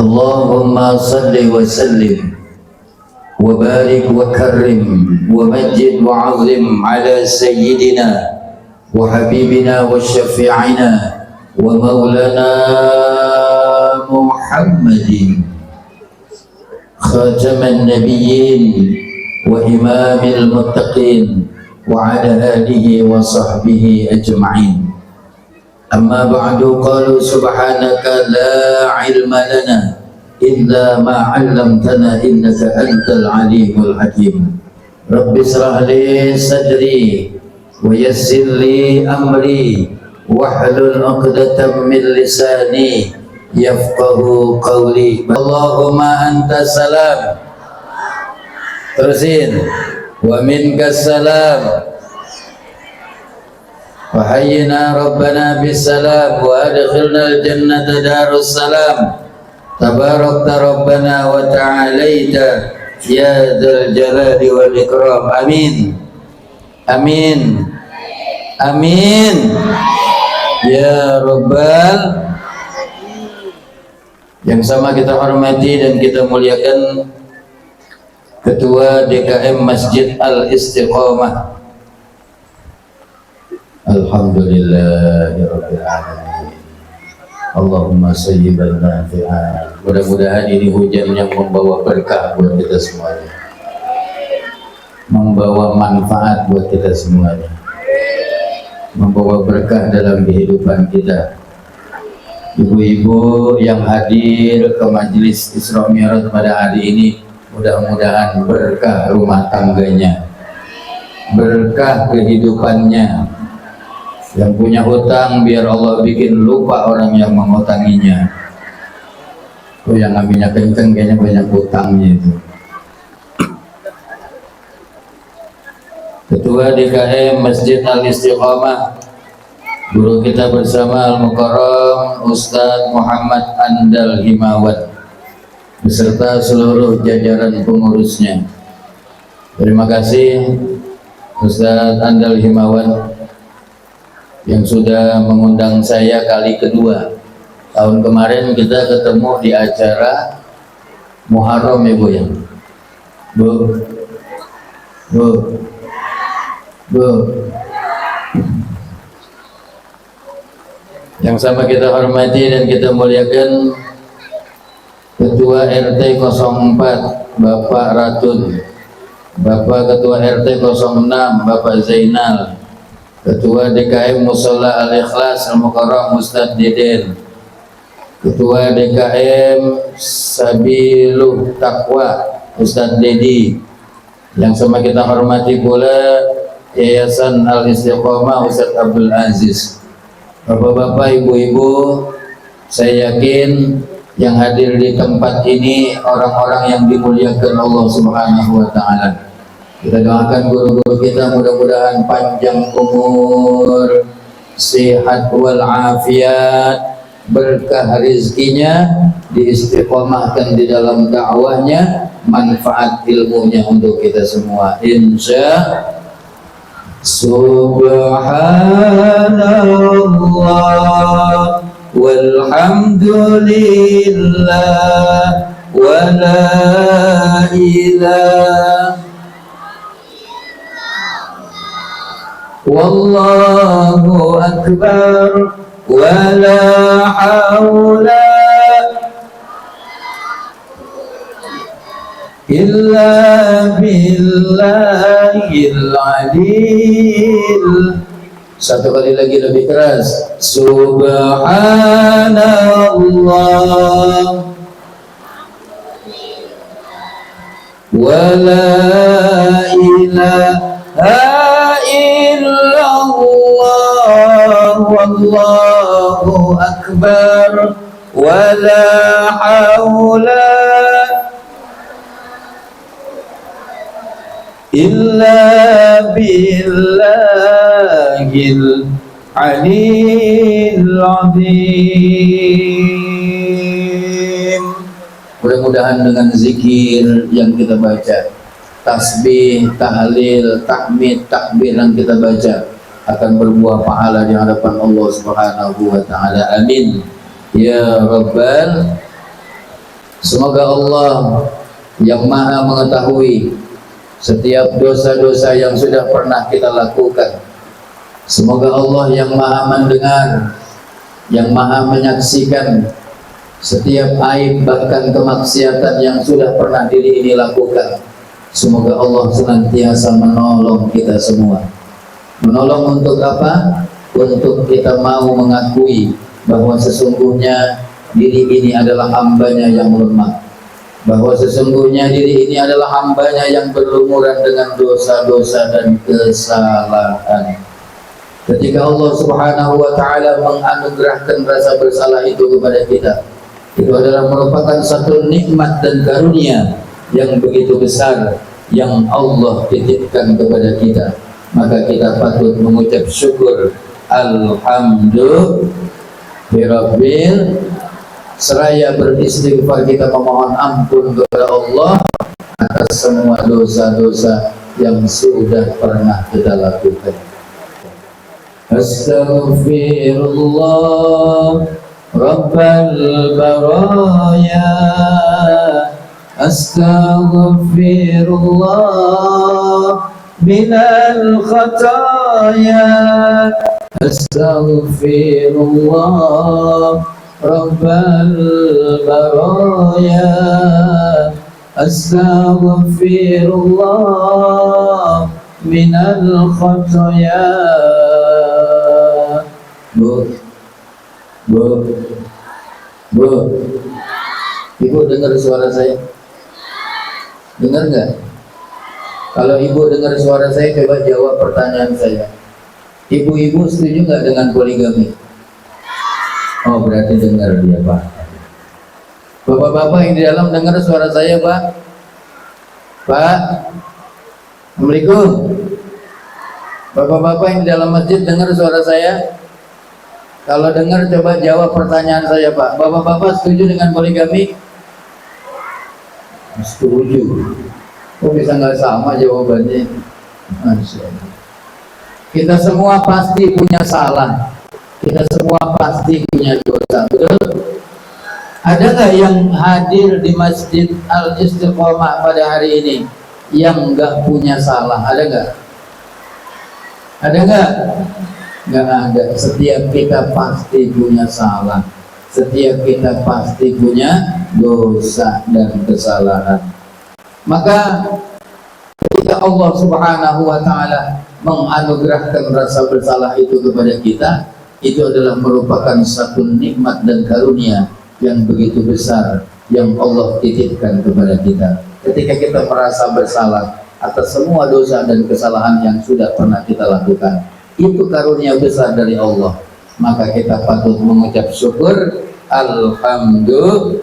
اللهم صل وسلم وبارك وكرم ومجد وعظم على سيدنا وحبيبنا وشفيعنا ومولانا محمد خاتم النبيين وإمام المتقين وعلى آله وصحبه أجمعين. أما بعد، قالوا سبحانك لا علم لنا إلا ما علمتنا إنك أنت العليم الحكيم. رب اشرح لي صدري ويسر لي أمري واحلل عقدة من لساني يفقه قولي. اللهم أنت السلام، terusin, wa minkas salam, wa hayyina rabbana bisalam, wa adkhilna al-jannata darus salam, tabarakta rabbana wa ta'alaita ya dzal jalali wal ikram. Amin amin amin ya rabbal. Yang sama kita hormati dan kita muliakan Ketua DKM Masjid Al-Istiqomah. Alhamdulillahirabbil alamin. Allahumma sayyiban nafi'an. Mudah-mudahan ini hujan yang membawa berkah buat kita semuanya, membawa manfaat buat kita semuanya, membawa berkah dalam kehidupan kita. Ibu-ibu yang hadir ke majelis Isra Mi'raj pada hari ini, mudah-mudahan berkah rumah tangganya, berkah kehidupannya. Yang punya hutang biar Allah bikin lupa orang yang menghutanginya. Oh, yang ngambilnya kenceng kayaknya banyak hutangnya itu. Ketua DKM Masjid Al-Istiqomah, guru kita bersama Al-Mukarram Ustadz Muhammad Andal Himawan beserta seluruh jajaran pengurusnya. Terima kasih Ustadz Andal Himawan yang sudah mengundang saya kali kedua. Tahun kemarin kita ketemu di acara Muharram ya Bu ya. Bu. Yang sama kita hormati dan kita muliakan Ketua RT 04 Bapak Ratun, Bapak Ketua RT 06 Bapak Zainal, Ketua DKM Mushola Al-Ikhlas Al-Mukarram Ustadz Deden, Ketua DKM Sabiluh Taqwa Ustadz Dedi. Yang sama kita hormati pula Yayasan Al-Istiqomah Ustadz Abdul Aziz. Bapak-bapak, ibu-ibu, saya yakin yang hadir di tempat ini orang-orang yang dimuliakan Allah Subhanahu wa Ta'ala. Kita doakan guru-guru kita mudah-mudahan panjang umur, sehat walafiat, berkah rezekinya, diistiqomahkan di dalam dakwahnya, manfaat ilmunya untuk kita semua. Insya Subhanallah walhamdulillah wa la ilaha wallahu akbar wa la hawla illa billahil aliyil. Satu kali lagi lebih keras. Subhanallah wa la ilaha illallah wallahu akbar wa la hawla illa billahil aliyil azim. Mudah-mudahan dengan zikir yang kita baca, tasbih, tahlil, tahmid, takbir yang kita baca akan berbuah pahala di hadapan Allah Subhanahu wa Ta'ala. Amin ya rabbal Semoga Allah yang maha mengetahui setiap dosa-dosa yang sudah pernah kita lakukan. Semoga Allah yang maha mendengar, yang maha menyaksikan setiap aib bahkan kemaksiatan yang sudah pernah diri ini lakukan. Semoga Allah senantiasa menolong kita semua. Menolong untuk apa? Untuk kita mau mengakui bahwa sesungguhnya diri ini adalah hambanya yang lemah, bahwa sesungguhnya diri ini adalah hambanya yang berlumuran dengan dosa-dosa dan kesalahan. Ketika Allah Subhanahu wa ta'ala menganugerahkan rasa bersalah itu kepada kita, itu adalah merupakan satu nikmat dan karunia yang begitu besar yang Allah titipkan kepada kita. Maka kita patut mengucap syukur alhamdulillah, seraya beristighfar kita memohon ampun kepada Allah atas semua dosa-dosa yang sudah pernah kita lakukan. Astaghfirullah Rabbal baraya, astaghfirullah minal khataya, astaghfirullah Rabbal baraya, astaghfirullah minal khataya. Bu, ibu dengar suara saya? Dengar nggak? Kalau ibu dengar suara saya, coba jawab pertanyaan saya. Ibu-ibu setuju nggak dengan poligami? Oh, berarti dengar dia, Pak. Bapak-bapak yang di dalam dengar suara saya, Pak? Pak, Assalamualaikum. Bapak-bapak yang di dalam masjid dengar suara saya? Kalau dengar coba jawab pertanyaan saya, Pak. Bapak-bapak setuju dengan poligami? Setuju. Kok bisa nggak sama jawabannya? Masya Allah. Kita semua pasti punya salah. Kita semua pasti punya dosa, betul? Ada nggak yang hadir di Masjid Al-Istiqomah pada hari ini yang nggak punya salah? Ada nggak? Ada nggak? Nggak ada. Setiap kita pasti punya salah. Setiap kita pasti punya dosa dan kesalahan. Maka ketika Allah Subhanahu wa ta'ala menganugerahkan rasa bersalah itu kepada kita, itu adalah merupakan satu nikmat dan karunia yang begitu besar yang Allah titipkan kepada kita. Ketika kita merasa bersalah atas semua dosa dan kesalahan yang sudah pernah kita lakukan, itu karunia besar dari Allah. Maka kita patut mengucap syukur alhamdulillah,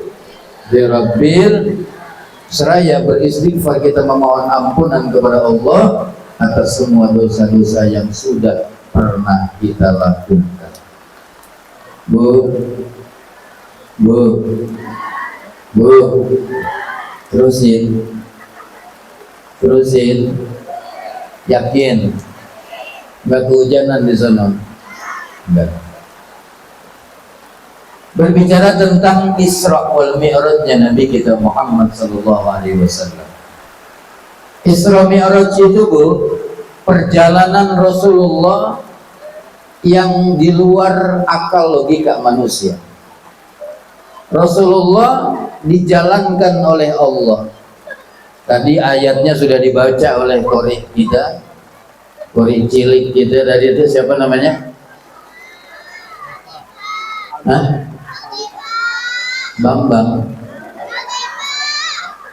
seraya beristighfar kita memohon ampunan kepada Allah atas semua dosa-dosa yang sudah pernah kita lakukan. Bu, terusin, yakin, nggak kehujanan di sana, enggak. Berbicara tentang Isra wal Mi'rajnya Nabi kita Muhammad sallallahu alaihi wasallam. Isra Mi'raj itu, Bu, perjalanan Rasulullah yang di luar akal logika manusia. Rasulullah dijalankan oleh Allah. Tadi ayatnya sudah dibaca oleh qori kita, qori cilik kita tadi itu siapa namanya? Hah? Bambang,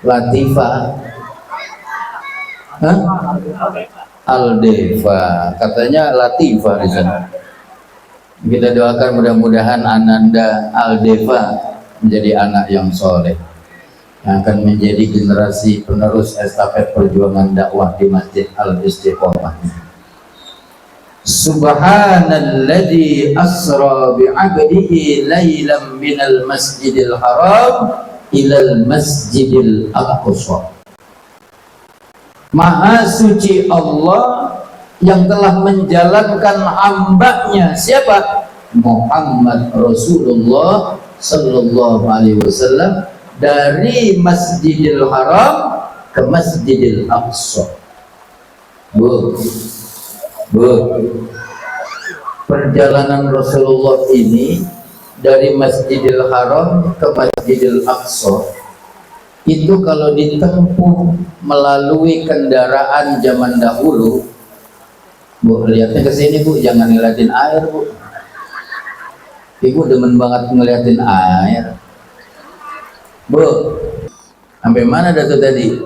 Latifah, hah? Aldeva, katanya Latifah di sana. Kita doakan mudah-mudahan Ananda Aldeva menjadi anak yang soleh, yang akan menjadi generasi penerus estafet perjuangan dakwah di Masjid Al-Istiqomah. Subhanalladzi asra bi'abdihi lailan minal masjidil haram ilal masjidil aqsa. Maha suci Allah yang telah menjalankan hambanya, siapa? Muhammad Rasulullah sallallahu alaihi wasallam, dari Masjidil Haram ke Masjidil Aqsa. Bu, perjalanan Rasulullah ini dari Masjidil Haram ke Masjidil Aqsa itu kalau ditempuh melalui kendaraan zaman dahulu, Bu, lihatnya ke sini Bu, jangan ngeliatin air Bu. Ibu demen banget ngeliatin air. Bu, sampai mana dah tuh tadi?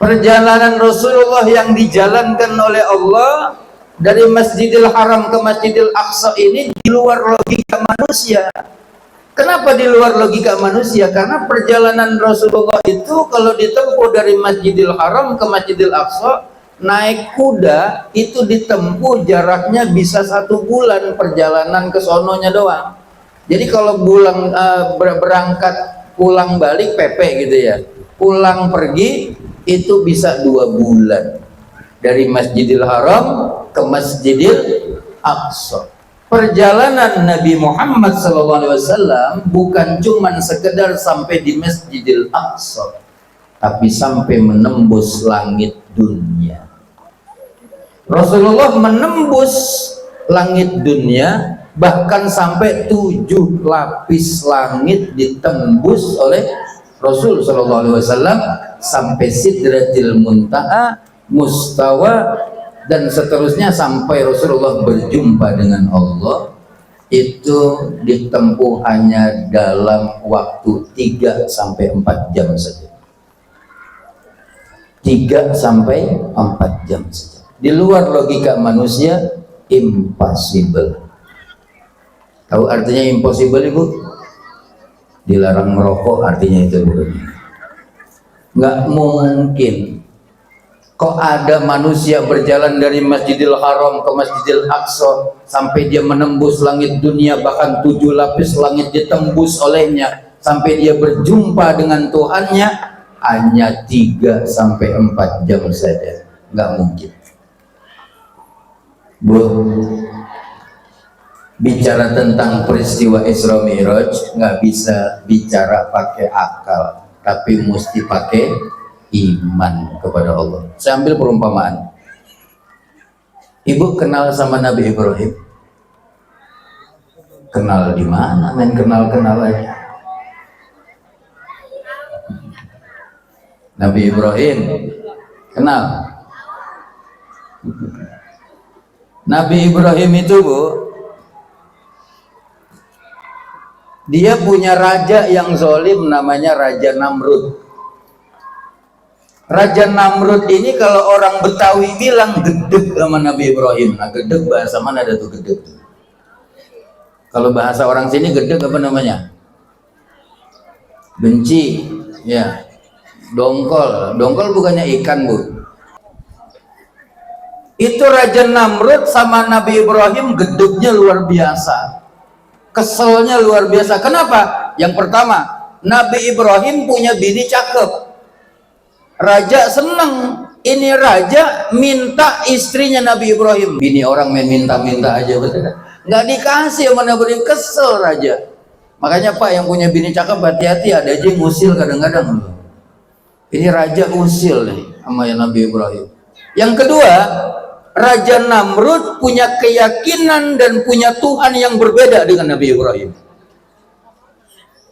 Perjalanan Rasulullah yang dijalankan oleh Allah dari Masjidil Haram ke Masjidil Aqsa ini di luar logika manusia. Kenapa di luar logika manusia? Karena perjalanan Rasulullah itu kalau ditempuh dari Masjidil Haram ke Masjidil Aqsa naik kuda itu ditempuh jaraknya bisa 1 bulan perjalanan ke sononya doang. Jadi kalau berangkat pulang balik PP gitu ya, pulang pergi itu bisa 2 bulan dari Masjidil Haram ke Masjidil Aqsa. Perjalanan Nabi Muhammad SAW bukan cuman sekedar sampai di Masjidil Aqsa, tapi sampai menembus langit dunia. Rasulullah menembus langit dunia, bahkan sampai 7 lapis langit ditembus oleh Rasul SAW sampai Sidratil Muntaha, Mustawa, dan seterusnya sampai Rasulullah berjumpa dengan Allah. Itu ditempuh hanya dalam waktu 3 sampai 4 jam saja. 3 sampai 4 jam saja. Di luar logika manusia, impossible. Tahu artinya impossible Ibu? Dilarang merokok artinya itu bukan. Nggak mungkin. Kok ada manusia berjalan dari Masjidil Haram ke Masjidil Aqsa sampai dia menembus langit dunia, bahkan 7 lapis langit ditembus olehnya sampai dia berjumpa dengan Tuhannya hanya 3 sampai 4 jam saja. Nggak mungkin. Bu, bicara tentang peristiwa Isra Mi'raj nggak bisa bicara pakai akal, tapi mesti pakai iman kepada Allah. Saya ambil perumpamaan. Ibu kenal sama Nabi Ibrahim? Kenal di mana? Main kenal-kenal aja. Nabi Ibrahim kenal. Nabi Ibrahim itu Bu, dia punya raja yang zalim namanya Raja Namrud. Raja Namrud ini kalau orang Betawi bilang gedeg sama Nabi Ibrahim. Nah, gedeg bahasa mana ada tuh gedeg tuh? Kalau bahasa orang sini gedeg apa namanya? Benci, ya. Dongkol, dongkol bukannya ikan Bu. Itu Raja Namrud sama Nabi Ibrahim gedegnya luar biasa, keselnya luar biasa. Kenapa? Yang pertama, Nabi Ibrahim punya bini cakep. Raja seneng, ini raja minta istrinya Nabi Ibrahim. Bini orang main minta-minta aja, betul? Nggak dikasih sama Nabi Ibrahim, kesel raja. Makanya Pak yang punya bini cakep hati-hati, ada aja yang usil kadang-kadang. Ini raja usil nih sama yang Nabi Ibrahim. Yang kedua, Raja Namrud punya keyakinan dan punya Tuhan yang berbeda dengan Nabi Ibrahim.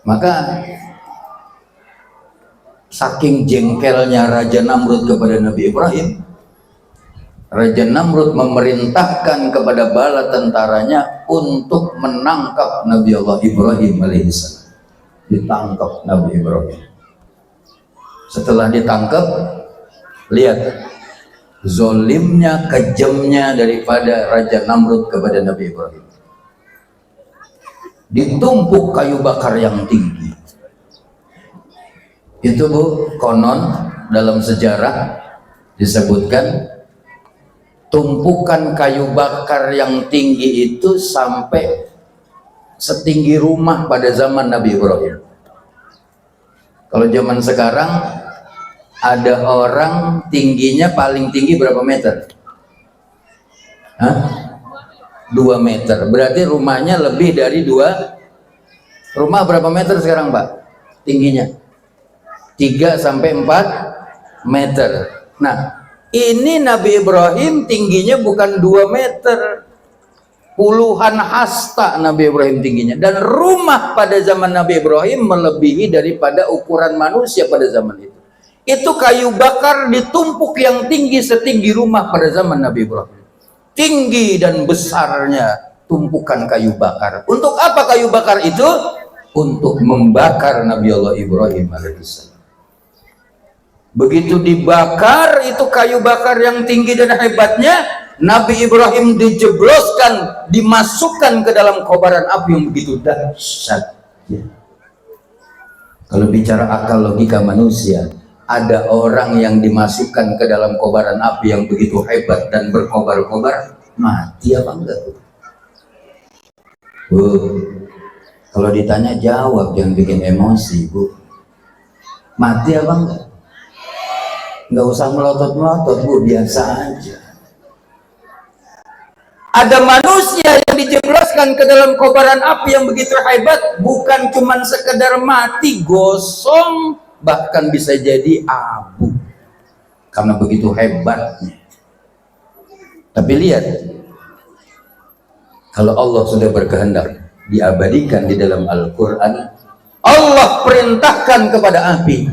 Maka saking jengkelnya Raja Namrud kepada Nabi Ibrahim, Raja Namrud memerintahkan kepada bala tentaranya untuk menangkap Nabi Allah Ibrahim alaihissalam. Ditangkap Nabi Ibrahim. Setelah ditangkap, lihat zolimnya, kejamnya daripada Raja Namrud kepada Nabi Ibrahim. Ditumpuk kayu bakar yang tinggi. Itu Bu, konon dalam sejarah disebutkan tumpukan kayu bakar yang tinggi itu sampai setinggi rumah pada zaman Nabi Ibrahim. Kalau zaman sekarang ada orang tingginya paling tinggi berapa meter? Hah? 2 meter. Berarti rumahnya lebih dari 2. Rumah berapa meter sekarang Pak tingginya? 3 sampai 4 meter. Nah, ini Nabi Ibrahim tingginya bukan 2 meter, puluhan hasta Nabi Ibrahim tingginya. Dan rumah pada zaman Nabi Ibrahim melebihi daripada ukuran manusia pada zaman itu. Itu kayu bakar ditumpuk yang tinggi setinggi rumah pada zaman Nabi Ibrahim. Tinggi dan besarnya tumpukan kayu bakar. Untuk apa kayu bakar itu? Untuk membakar Nabi Allah Ibrahim alaihissalam. Begitu dibakar itu kayu bakar yang tinggi dan hebatnya, Nabi Ibrahim dijebloskan, dimasukkan ke dalam kobaran api yang begitu dahsyat. Ya. Kalau bicara akal logika manusia, ada orang yang dimasukkan ke dalam kobaran api yang begitu hebat dan berkobar-kobar, mati apa enggak? Bu, kalau ditanya jawab, jangan bikin emosi, Bu. Mati apa enggak? Enggak usah melotot-melotot, Bu, biasa aja. Ada manusia yang dijebloskan ke dalam kobaran api yang begitu hebat, bukan cuma sekedar mati, gosong, bahkan bisa jadi abu karena begitu hebatnya. Tapi lihat, kalau Allah sudah berkehendak diabadikan di dalam Al-Quran, Allah perintahkan kepada api,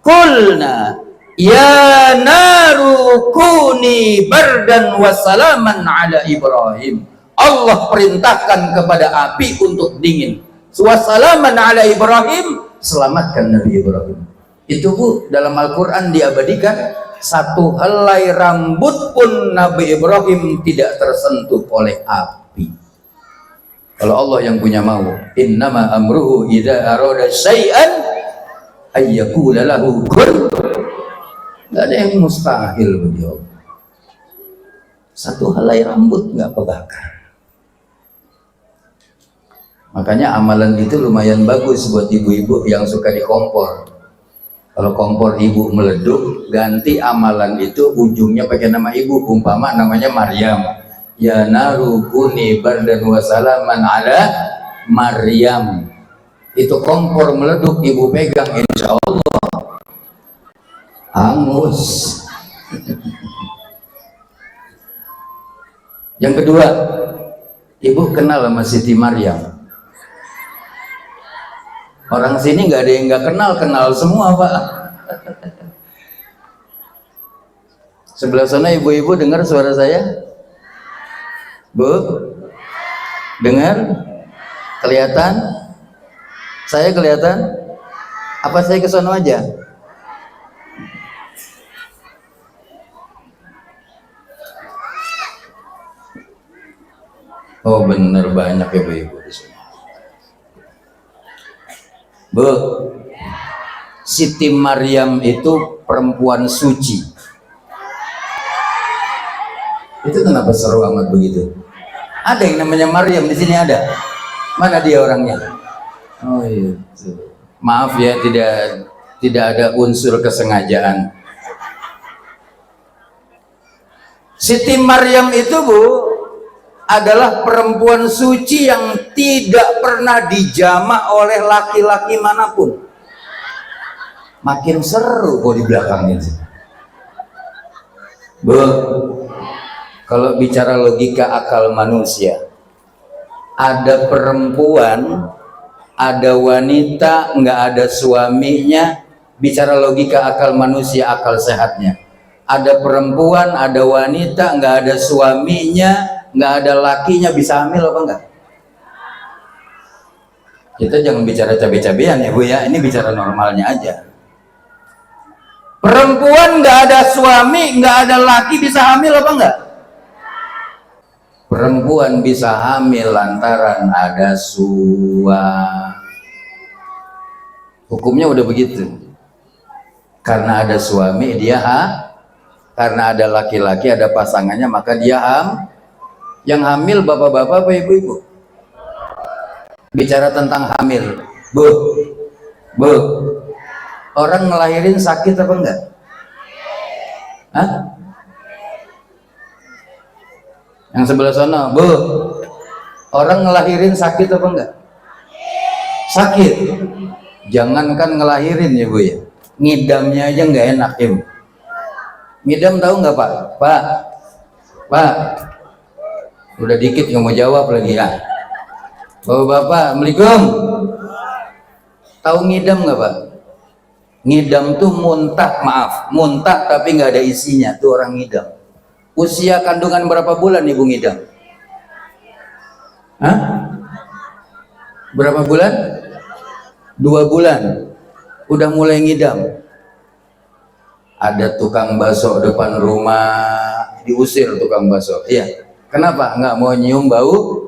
qulna ya naru kuni bardan wassalaman ala Ibrahim. Allah perintahkan kepada api untuk dingin, wassalaman ala Ibrahim, selamatkan Nabi Ibrahim. Itu Bu, dalam Al-Quran diabadikan, satu helai rambut pun Nabi Ibrahim tidak tersentuh oleh api. Kalau Allah yang punya mau, innama amruhu idza arada syai'an ayyakula lahu kun. Gak ada yang mustahil bagi Allah. Satu helai rambut nggak kebakar. Makanya amalan itu lumayan bagus buat ibu-ibu yang suka di kompor. Kalau kompor ibu meleduk, ganti amalan itu ujungnya pakai nama ibu, umpama namanya Maryam. Ya naru kuni bardan wa salaman ala Maryam. Itu kompor meleduk, ibu pegang, insya Allah hangus. Yang kedua, ibu kenal sama Siti Maryam. Orang sini nggak ada yang nggak kenal semua Pak. Sebelah sana ibu-ibu dengar suara saya? Bu? Dengar? Kelihatan? Saya kelihatan? Apa saya ke sana aja? Oh bener, banyak ibu-ibu di sini. Bu, Siti Maryam itu perempuan suci. Itu kenapa seru amat begitu? Ada yang namanya Maryam di sini, ada? Mana dia orangnya? Oh itu. Maaf ya, tidak ada unsur kesengajaan. Siti Maryam itu Bu adalah perempuan suci yang tidak pernah dijamah oleh laki-laki manapun. Makin seru kok di belakangnya. Bu, kalau bicara logika akal manusia, ada perempuan, ada wanita, nggak ada suaminya, bicara logika akal manusia, akal sehatnya. Ada perempuan, ada wanita, nggak ada suaminya, nggak ada lakinya, bisa hamil apa enggak? Kita jangan bicara cabe-cabean ya Bu ya, ini bicara normalnya aja. Perempuan nggak ada suami, nggak ada laki, bisa hamil apa enggak? Perempuan bisa hamil lantaran ada suami. Hukumnya udah begitu. Karena ada suami dia karena ada laki-laki, ada pasangannya, maka dia Yang hamil bapak-bapak apa ibu-ibu? Bicara tentang hamil, Bu, orang ngelahirin sakit apa enggak? Hah? Yang sebelah sana, Bu, orang ngelahirin sakit apa enggak? Sakit. Jangankan ngelahirin ya Bu ya, ngidamnya aja nggak enak ya Bu. Ngidam tahu nggak Pak? Pak, udah dikit nggak mau jawab lagi ya. Bapak, Assalamualaikum. Tahu ngidam nggak Pak? Ngidam tuh muntah, maaf, muntah tapi nggak ada isinya, tuh orang ngidam. Usia kandungan berapa bulan ibu ngidam? Hah? Berapa bulan? 2 bulan udah mulai ngidam. Ada tukang bakso depan rumah, diusir tukang bakso. Iya, kenapa? Nggak mau nyium bau?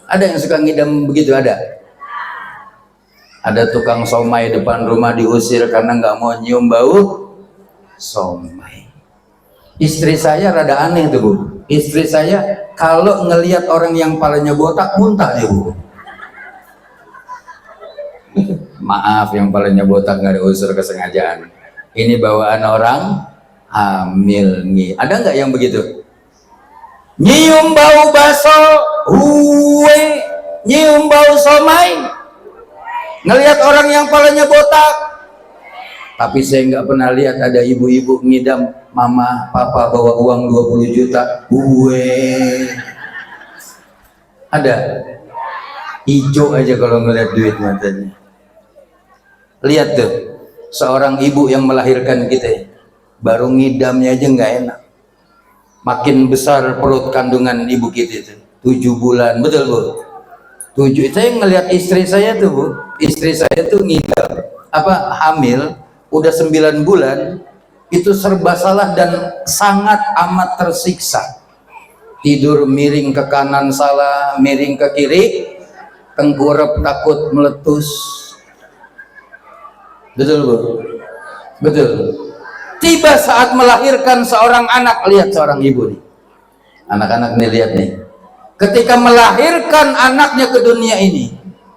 Ada yang suka ngidam begitu? Ada tukang somai depan rumah diusir karena nggak mau nyium bau somai. Istri saya rada aneh tuh Bu. Istri saya kalau ngelihat orang yang palanya botak muntah ya Bu. Maaf, yang palanya botak nggak ada unsur kesengajaan. Ini bawaan orang hamil nih. Ada nggak yang begitu? Nyium bau bakso, nyium bau somai, ngelihat orang yang palanya botak. Tapi saya nggak pernah lihat ada ibu-ibu ngidam, mama, papa bawa uang 20 juta, ada? Hijau aja kalau ngeliat duit matanya. Lihat tuh, seorang ibu yang melahirkan kita, baru ngidamnya aja nggak enak. Makin besar perut kandungan ibu kita itu, 7 bulan, betul Bu? 7, saya ngelihat istri saya tuh Bu, istri saya tuh ngidam, hamil, udah 9 bulan, itu serba salah dan sangat amat tersiksa. Tidur miring ke kanan salah, miring ke kiri, tengkurap takut meletus. Betul Bu? Betul. Tiba saat melahirkan seorang anak, lihat seorang ibu nih, anak-anak nih, lihat nih, ketika melahirkan anaknya ke dunia ini,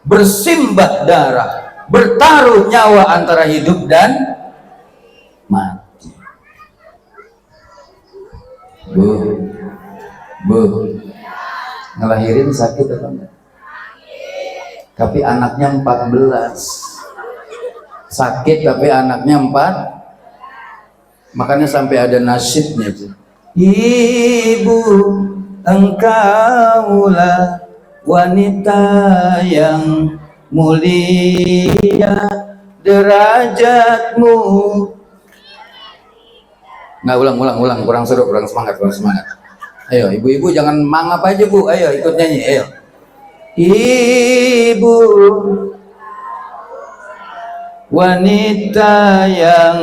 bersimbah darah, bertaruh nyawa antara hidup dan mati. Bu, ngelahirin sakit atau enggak? Tapi anaknya 14, sakit tapi anaknya 4. Makanya sampai ada nasyidnya itu. Ibu, engkaulah wanita yang mulia derajatmu. Nggak, ulang, kurang seru, kurang semangat. Ayo ibu-ibu jangan mangap aja Bu, ayo ikut nyanyi, ayo. Ibu, wanita yang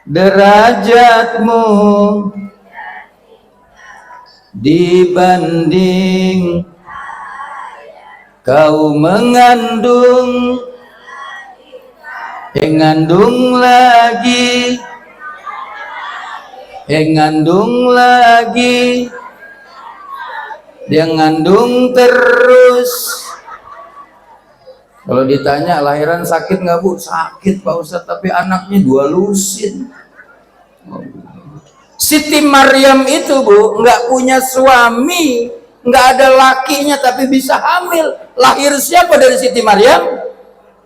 derajatmu dibanding kau mengandung lagi, dia ngandung terus. Kalau ditanya lahiran sakit nggak Bu? Sakit Pak Ustadz, tapi anaknya 2 lusin. Siti Maryam itu Bu nggak punya suami, nggak ada lakinya, tapi bisa hamil. Lahir siapa dari Siti Maryam?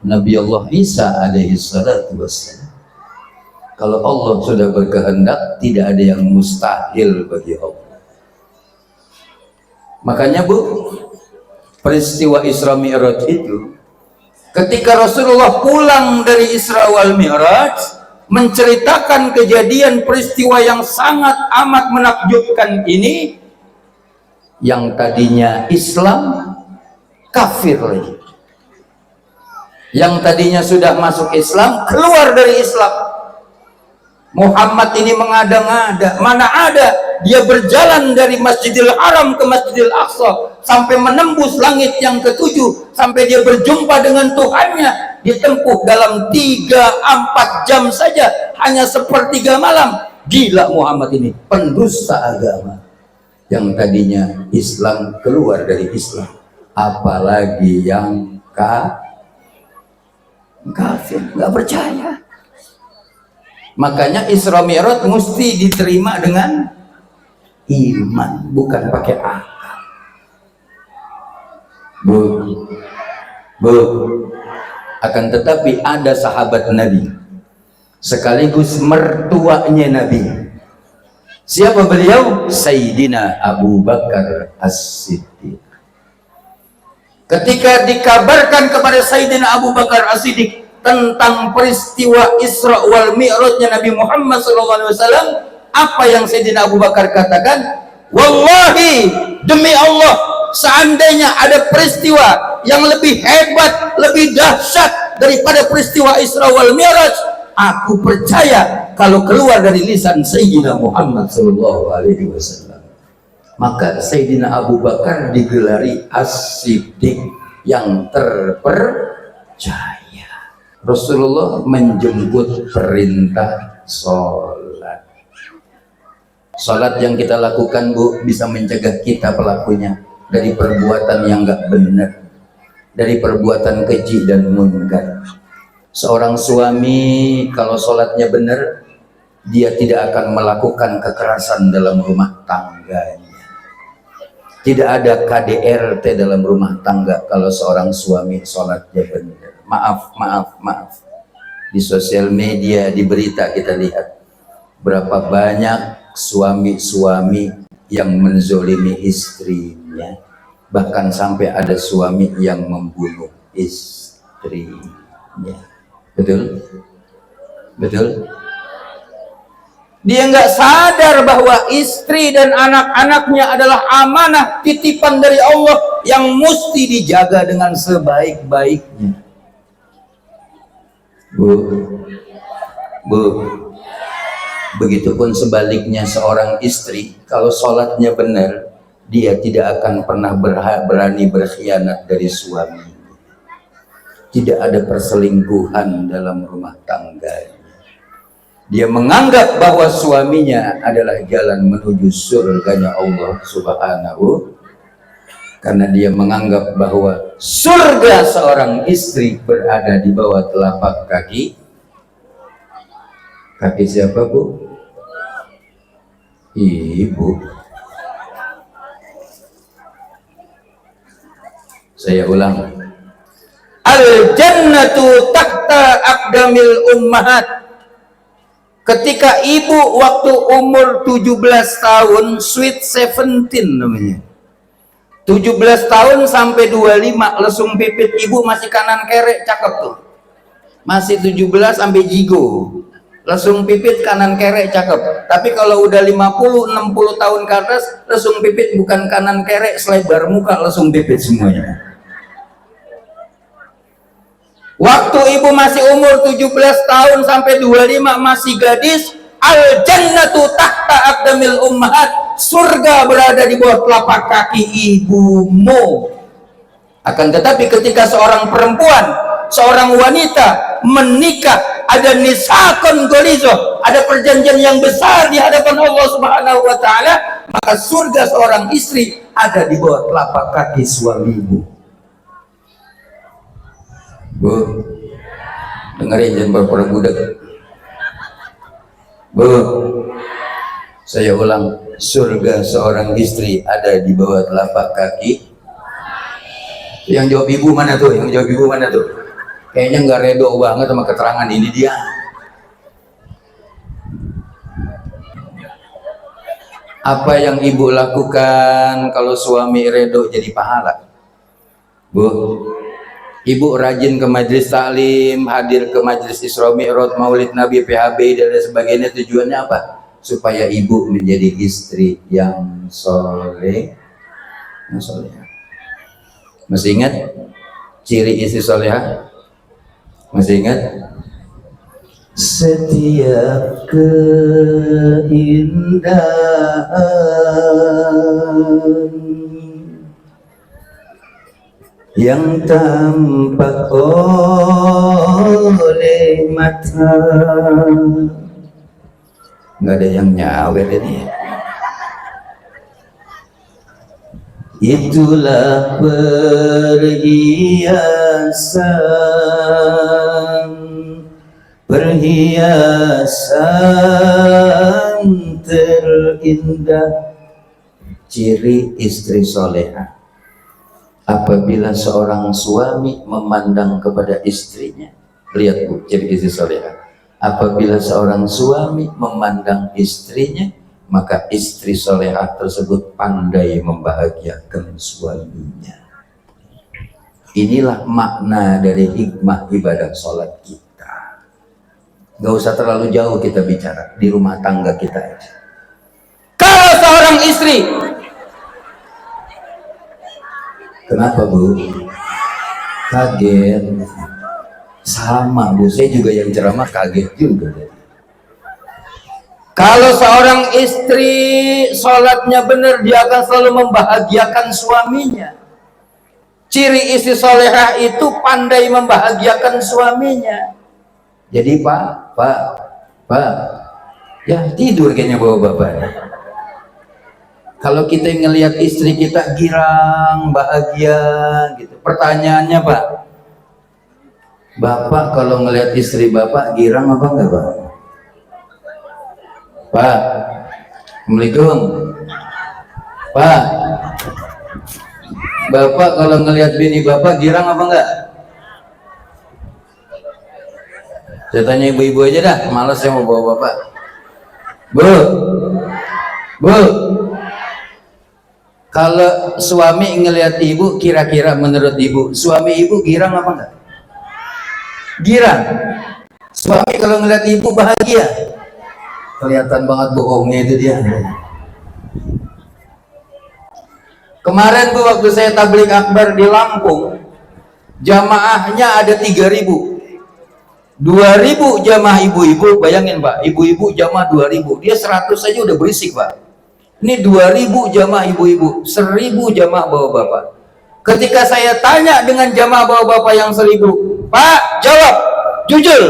Nabi Allah Isa alaihi salatu wassalam. Kalau Allah sudah berkehendak, tidak ada yang mustahil bagi Allah. Makanya Bu, peristiwa Isra Mi'raj itu, ketika Rasulullah pulang dari Isra wal Mi'raj, menceritakan kejadian peristiwa yang sangat amat menakjubkan ini, yang tadinya Islam kafir lagi, yang tadinya sudah masuk Islam keluar dari Islam. Muhammad ini mengada-ngada, mana ada dia berjalan dari Masjidil Haram ke Masjidil Aqsa sampai menembus langit yang ke-7, sampai dia berjumpa dengan Tuhannya, ditempuh dalam 3-4 jam saja, hanya sepertiga malam. Gila Muhammad ini, pendusta agama. Yang tadinya Islam keluar dari Islam, apalagi yang kafir, nggak percaya. Makanya Isra Mi'raj mesti diterima dengan iman, bukan pakai akal. Bu, akan tetapi ada sahabat Nabi sekaligus mertuanya Nabi. Siapa beliau? Sayyidina Abu Bakar As-Siddiq. Ketika dikabarkan kepada Sayyidina Abu Bakar As-Siddiq tentang peristiwa Isra wal Mi'rajnya Nabi Muhammad SAW, apa yang Sayyidina Abu Bakar katakan? Wallahi, demi Allah, seandainya ada peristiwa yang lebih hebat, lebih dahsyat daripada peristiwa Isra wal Mi'raj, aku percaya kalau keluar dari lisan Sayyidina Muhammad SAW. Maka Sayyidina Abu Bakar digelari As-Siddiq, yang terpercaya. Rasulullah menjemput perintah sholat. Sholat yang kita lakukan, Bu, bisa mencegah kita pelakunya dari perbuatan yang gak benar, dari perbuatan keji dan munkar. Seorang suami kalau sholatnya benar, dia tidak akan melakukan kekerasan dalam rumah tangganya. Tidak ada KDRT dalam rumah tangga kalau seorang suami sholatnya benar. Maaf. Di sosial media, di berita kita lihat berapa banyak suami-suami yang menzolimi istrinya. Bahkan sampai ada suami yang membunuh istrinya. Betul? Betul? Dia nggak sadar bahwa istri dan anak-anaknya adalah amanah titipan dari Allah yang mesti dijaga dengan sebaik-baiknya. Bu, begitupun sebaliknya, seorang istri kalau sholatnya benar, dia tidak akan pernah berani berkhianat dari suami. Tidak ada perselingkuhan dalam rumah tangganya. Dia menganggap bahwa suaminya adalah jalan menuju surganya Allah Subhanahu, karena dia menganggap bahwa surga seorang istri berada di bawah telapak kaki. Kaki siapa, Bu? Ibu. Saya ulang. Al-jannatu tahta aqdamil ummahat. Ketika ibu waktu umur 17 tahun, sweet 17 namanya. 17 tahun sampai 25 lesung pipit ibu masih kanan kere, cakep tuh. Masih 17 sampai jigo. Lesung pipit kanan kere, cakep. Tapi kalau udah 50 60 tahun ke atas, lesung pipit bukan kanan kere, selebar muka lesung pipit semuanya. Waktu ibu masih umur 17 tahun sampai 25 masih gadis, al-jannatu tahta aqdamil ummahat, surga berada di bawah telapak kaki ibumu. Akan tetapi ketika seorang perempuan, seorang wanita menikah, ada nisakon golizo, ada perjanjian yang besar di hadapan Allah Subhanahu wa ta'ala, maka surga seorang istri ada di bawah telapak kaki suamimu. Bu, dengerin, jangan berpura budak. Bu, saya ulang, surga seorang istri ada di bawah telapak kaki. Yang jawab ibu mana tuh? Yang jawab ibu mana tuh? Kayaknya nggak redo banget sama keterangan ini dia. Apa yang ibu lakukan kalau suami redo jadi pahala? Bu, ibu rajin ke majelis taklim, hadir ke majelis Isra Mi'raj, Maulid Nabi, PHB dan sebagainya. Tujuannya apa? Supaya ibu menjadi istri yang soleh. Masih ingat ciri istri soleha? Masih ingat? Setiap keindahan yang tampak oleh mata, nggak ada yang nyawer ini. Itulah perhiasan terindah ciri istri soleha. Apabila seorang suami memandang kepada istrinya, lihat Bu, ciri istri soleha. Apabila seorang suami memandang istrinya, maka istri soleha tersebut pandai membahagiakan suaminya. Inilah makna dari hikmah ibadah sholat kita. Gak usah terlalu jauh kita bicara, di rumah tangga kita aja. Kalau seorang istri, kenapa Bu? Kaget. Sama Bu, saya juga yang ceramah kaget juga. Kalau seorang istri sholatnya benar, dia akan selalu membahagiakan suaminya. Ciri istri solehah itu pandai membahagiakan suaminya. Jadi Pak, ya tidur kayaknya bapak-bapak. Kalau kita ngelihat istri kita girang, bahagia gitu. Pertanyaannya Pak, Bapak kalau ngelihat istri Bapak girang apa enggak Pak? Pak, Assalamualaikum. Pak, Bapak kalau ngelihat bini Bapak girang apa enggak? Saya tanya ibu-ibu aja dah, malas saya mau bawa Bapak. Bu, kalau suami ngelihat ibu, kira-kira menurut ibu, suami ibu girang apa enggak? Girang. Suami kalau ngelihat ibu bahagia. Kelihatan banget bohongnya itu dia. Kemarin tuh waktu saya tabligh akbar di Lampung, jamaahnya ada 3.000. 2.000 jamaah ibu-ibu, bayangin Pak, ibu-ibu jamaah 2.000, dia 100 saja udah berisik Pak. Ini 2.000 jamaah ibu-ibu, 1.000 jamaah bapak-bapak. Ketika saya tanya dengan jamaah bapak-bapak yang 1.000, Pak jawab, jujur,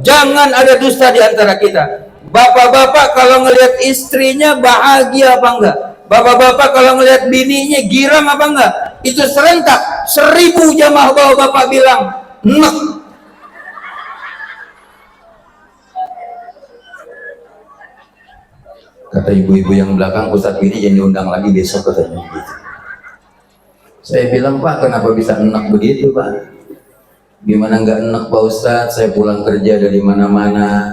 jangan ada dusta di antara kita. Bapak-bapak kalau ngelihat istrinya bahagia apa enggak? Bapak-bapak kalau ngelihat bininya girang apa enggak? Itu serentak 1.000 jamaah bapak-bapak bilang, nek. Kata ibu-ibu yang belakang, Ustadz ini jangan diundang lagi besok katanya gitu. Saya bilang, Pak kenapa bisa enak begitu Pak? Gimana nggak enak Pak Ustadz? Saya pulang kerja dari mana-mana,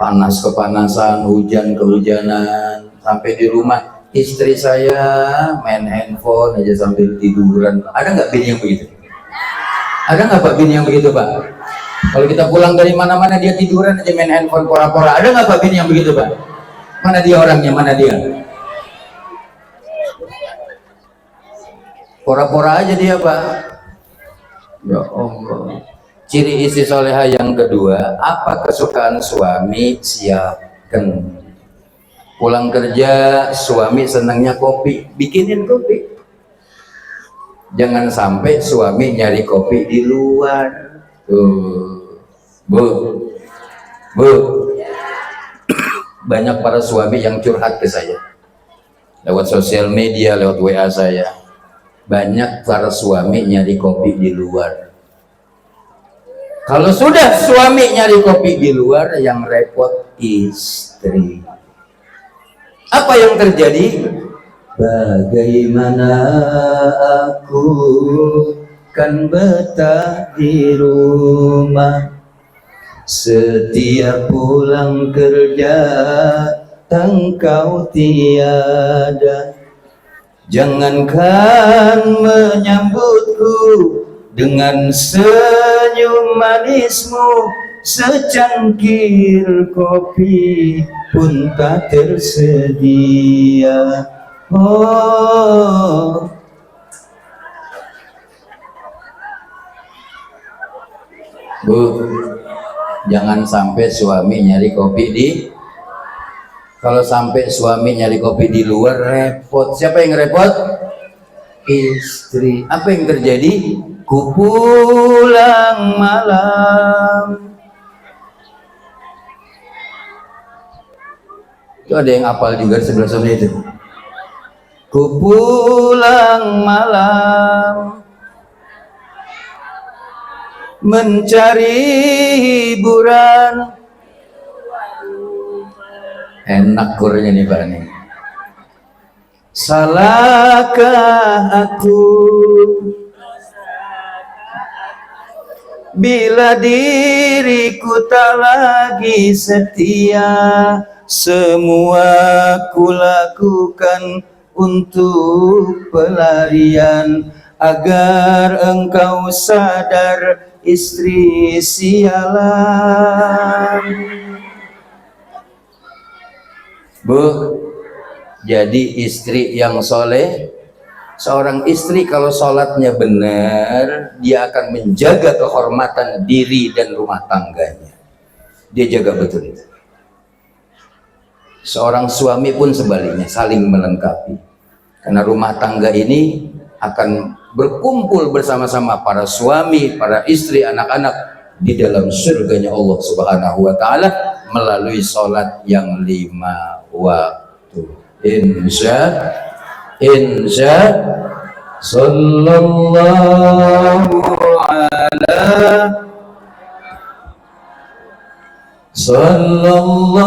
panas kepanasan, hujan kehujanan, sampai di rumah istri saya main handphone aja sambil tiduran. Ada nggak bini yang begitu? Ada nggak Pak bini yang begitu Pak? Kalau kita pulang dari mana-mana dia tiduran aja main handphone pora-pora. Ada nggak Pak bini yang begitu Pak? Mana dia orangnya? Mana dia? Pora-pora aja dia Pak. Ya Allah. Ciri istri soleha yang kedua, apa kesukaan suami siapkan. Pulang kerja suami senangnya kopi, bikinin kopi. Jangan sampai suami nyari kopi di luar. Tuh. Bu, banyak para suami yang curhat ke saya lewat sosial media, lewat WA saya. Banyak para suami nyari kopi di luar. Kalau sudah suami nyari kopi di luar, yang repot istri. Apa yang terjadi? Bagaimana aku kan betah di rumah, setiap pulang kerja engkau tiada. Jangankan menyambutku dengan senyum manismu, secangkir kopi pun tak tersedia. Oh, Bu, jangan sampai suami nyari kopi di, kalau sampai suami nyari kopi di luar repot. Siapa yang repot? Istri. Apa yang terjadi? Ku pulang malam. Itu ada yang hafal juga di sebelah sana itu. Ku pulang malam mencari hiburan. Enak kurnya nih Pak nih. Salahkah aku bila diriku tak lagi setia? Semua kulakukan untuk pelarian agar engkau sadar, istri sialan. Bu, jadi istri yang soleh, seorang istri kalau sholatnya benar, dia akan menjaga kehormatan diri dan rumah tangganya. Dia jaga betul itu. Seorang suami pun sebaliknya, saling melengkapi. Karena rumah tangga ini akan berkumpul bersama-sama para suami, para istri, anak-anak di dalam surganya Allah Subhanahu wa Ta'ala melalui sholat yang 5 waktu. Insya sallallahu ala sallallahu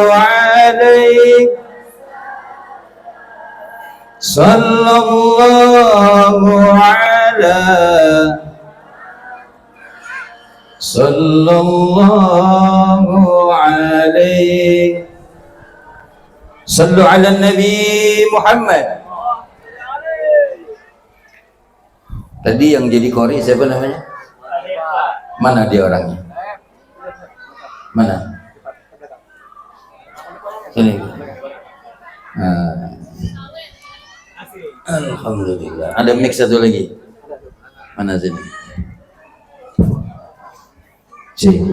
alaihi sallallahu ala sallallahu alaihi sallu ala Nabi Muhammad. Tadi yang jadi kori siapa namanya? Mana dia orangnya? Mana? Sini. Alhamdulillah. Ada mix satu lagi. Mana sini? Sini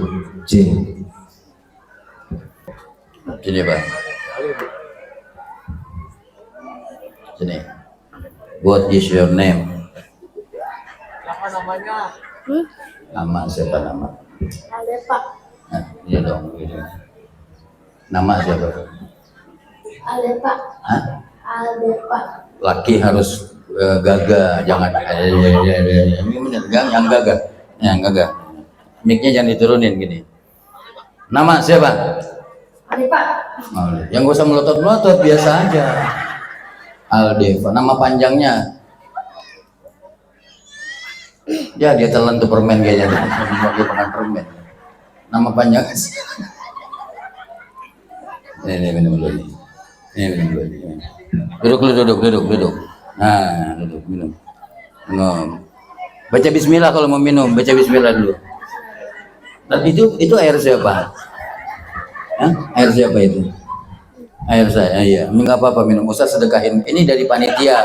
Pak. Sini. What is your name? Apa namanya? Nama siapa nama? Alepa. Nah, iya dong. Gitu. Nama siapa? Alepa. Hah? Alepa. Laki harus gagah, jangan ini bener, yang gagah, yang gagah. Mic-nya jangan diturunin gini. Nama siapa? Alepa. Yang gak usah melotot-melotot, biasa aja. Aldeva. Nama panjangnya? Ya dia telan tuh permen kayaknya. Dia makan permen. Nama panjang sih. Ini minum dulu nih. Ini minum dulu nih. Duduk. Nah, duduk, minum. Baca bismillah kalau mau minum, baca bismillah dulu. Dan itu air siapa? Hah? Air siapa itu? Air saya, iya. Enggak apa-apa minum. Ustaz sedekahin. Ini dari panitia.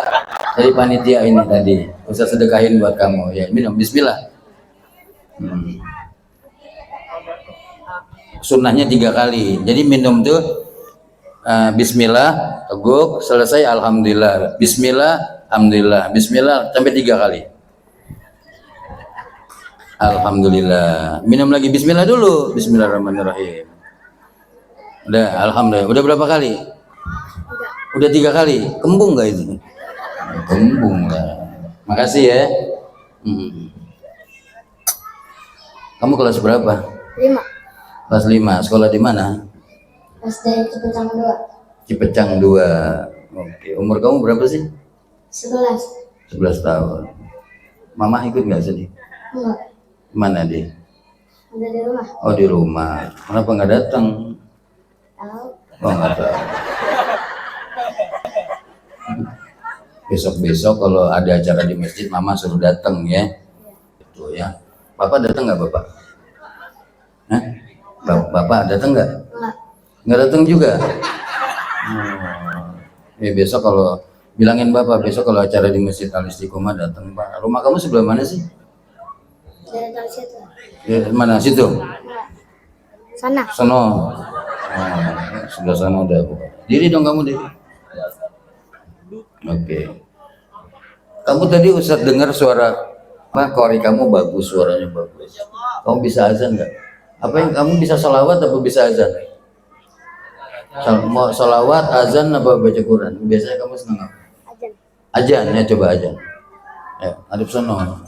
Dari panitia ini tadi. Ustaz sedekahin buat kamu. Ya, minum bismillah. Sunnahnya 3 kali. Jadi minum tuh bismillah, teguk, selesai alhamdulillah. Bismillah, alhamdulillah. Bismillah sampai 3 kali. Alhamdulillah. Minum lagi bismillah dulu. Bismillahirrahmanirrahim. Udah, alhamdulillah. Udah berapa kali? Udah 3 kali. Kembung gak itu? Kembung lah. Makasih ya. Kamu kelas berapa? 5. Kelas 5. Sekolah di mana? SD Cipecang 2. Cipecang 2. Oke. Umur kamu berapa sih? 11. 11 tahun. Mama ikut nggak sini? Enggak. Mana dia? Ada di rumah. Oh di rumah. Kenapa nggak datang? Tahu. Oh nggak tahu. Besok-besok kalau ada acara di masjid, Mama suruh datang ya. Itu ya. Bapak datang nggak Bapak? Hah? Bapak datang nggak? Enggak. Nggak datang juga. Besok kalau bilangin Bapak, besok kalau acara di Masjid Al-Istiqomah datang Pak. Rumah kamu sebelah mana sih? Dari situ. Mana situ? Sana. Sono. Sebelah sana udah. Diri dong kamu diri. Oke. Kamu tadi Ustadz dengar suara kori kamu bagus, suaranya bagus. Kamu bisa azan nggak? Apa yang kamu bisa salawat atau bisa azan? Mau salawat, azan apa baca Quran? Biasanya kamu senang apa? Ajan. Azan ya, coba azan. Ya, adep sono.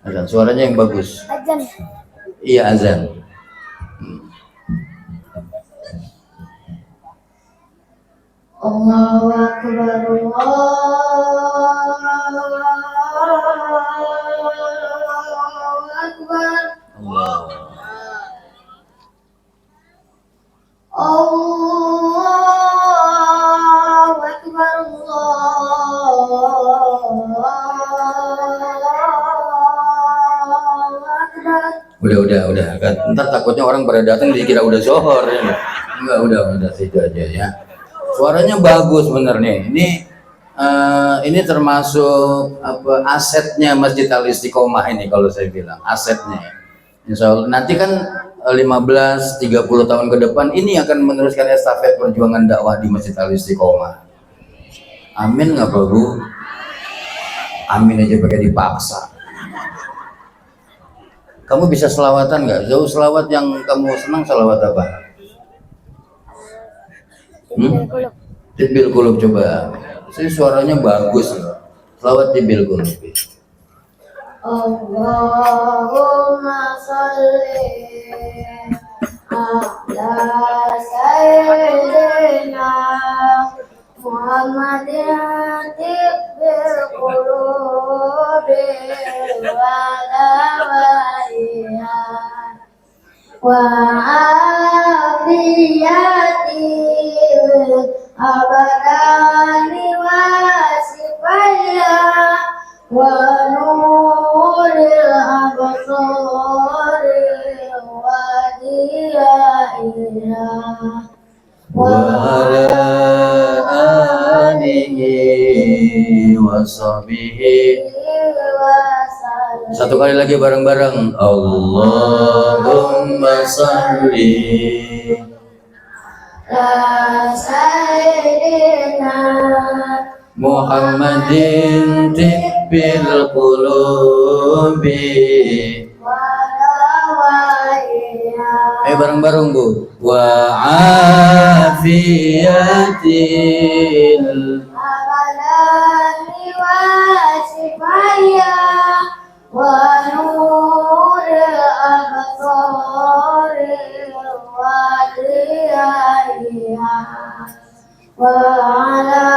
Azan, suaranya yang bagus. Ajan. Iya azan. Allahu Akbar, Allahu Akbar, Allah. Allahu Akbar, Allahu Akbar. Udah. Ntar takutnya orang pada datang dikira udah zohor ya. Enggak, udah itu aja ya. Suaranya bagus bener nih. Ini termasuk apa asetnya Masjid Al Istiqomah ini kalau saya bilang asetnya. Insya Allah nanti kan 15-30 tahun ke depan ini akan meneruskan estafet perjuangan dakwah di Masjid Al Istiqomah. Amin nggak Pak Bu? Amin aja pakai dipaksa. Kamu bisa selawatan nggak? Jauh selawat yang kamu senang selawat apa? Tibil kulub coba. Saya suaranya bagus loh. Selawat tibil kulub. Allahumma sholli ala sayyidina Muhammadin tibbil qulubi wa dawaiha wa afiyatil abadani wa sifaya wa nuril absari wa diyaiha Wa ala alihi wa sahbihi. Satu kali lagi bareng-bareng. Allahumma salli ala sayyidina Muhammadin tibbil qulubi. Ayo bareng-bareng Bu. Wa afiyatil abadani wa sifaya wa nuril absari wa diyaiha wa ala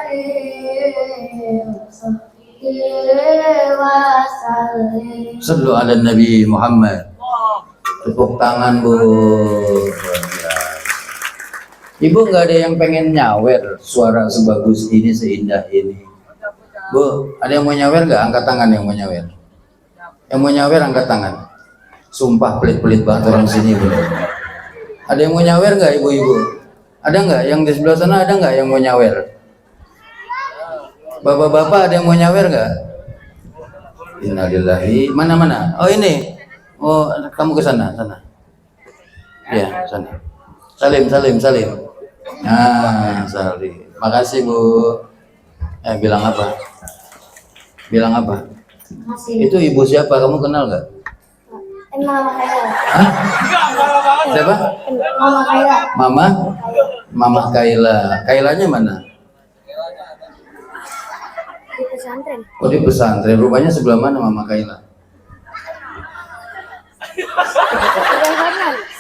alihi wa sahbihi wa sallim. Sallu ala Nabi Muhammad. Tepuk tangan Bu. Ibu nggak ada yang pengen nyawer suara sebagus ini, seindah ini. Bu, ada yang mau nyawer nggak? Angkat tangan yang mau nyawer. Yang mau nyawer angkat tangan. Sumpah pelit-pelit banget orang sini Bu. Ada yang mau nyawer nggak ibu-ibu? Ada nggak? Yang di sebelah sana ada nggak yang mau nyawer? Bapak-bapak ada yang mau nyawer nggak? Innalillahi. Mana? Oh ini. Oh, kamu ke sana. Ya, sana. Salim. Nah, salim. Makasih Bu. Bilang apa? Masih. Itu ibu siapa? Kamu kenal nggak? Mama Kaila. Hah? Siapa? Mama Kaila. Mama Kaila. Kailanya mana? Di pesantren. Oh, di pesantren. Rumahnya sebelah mana Mama Kaila?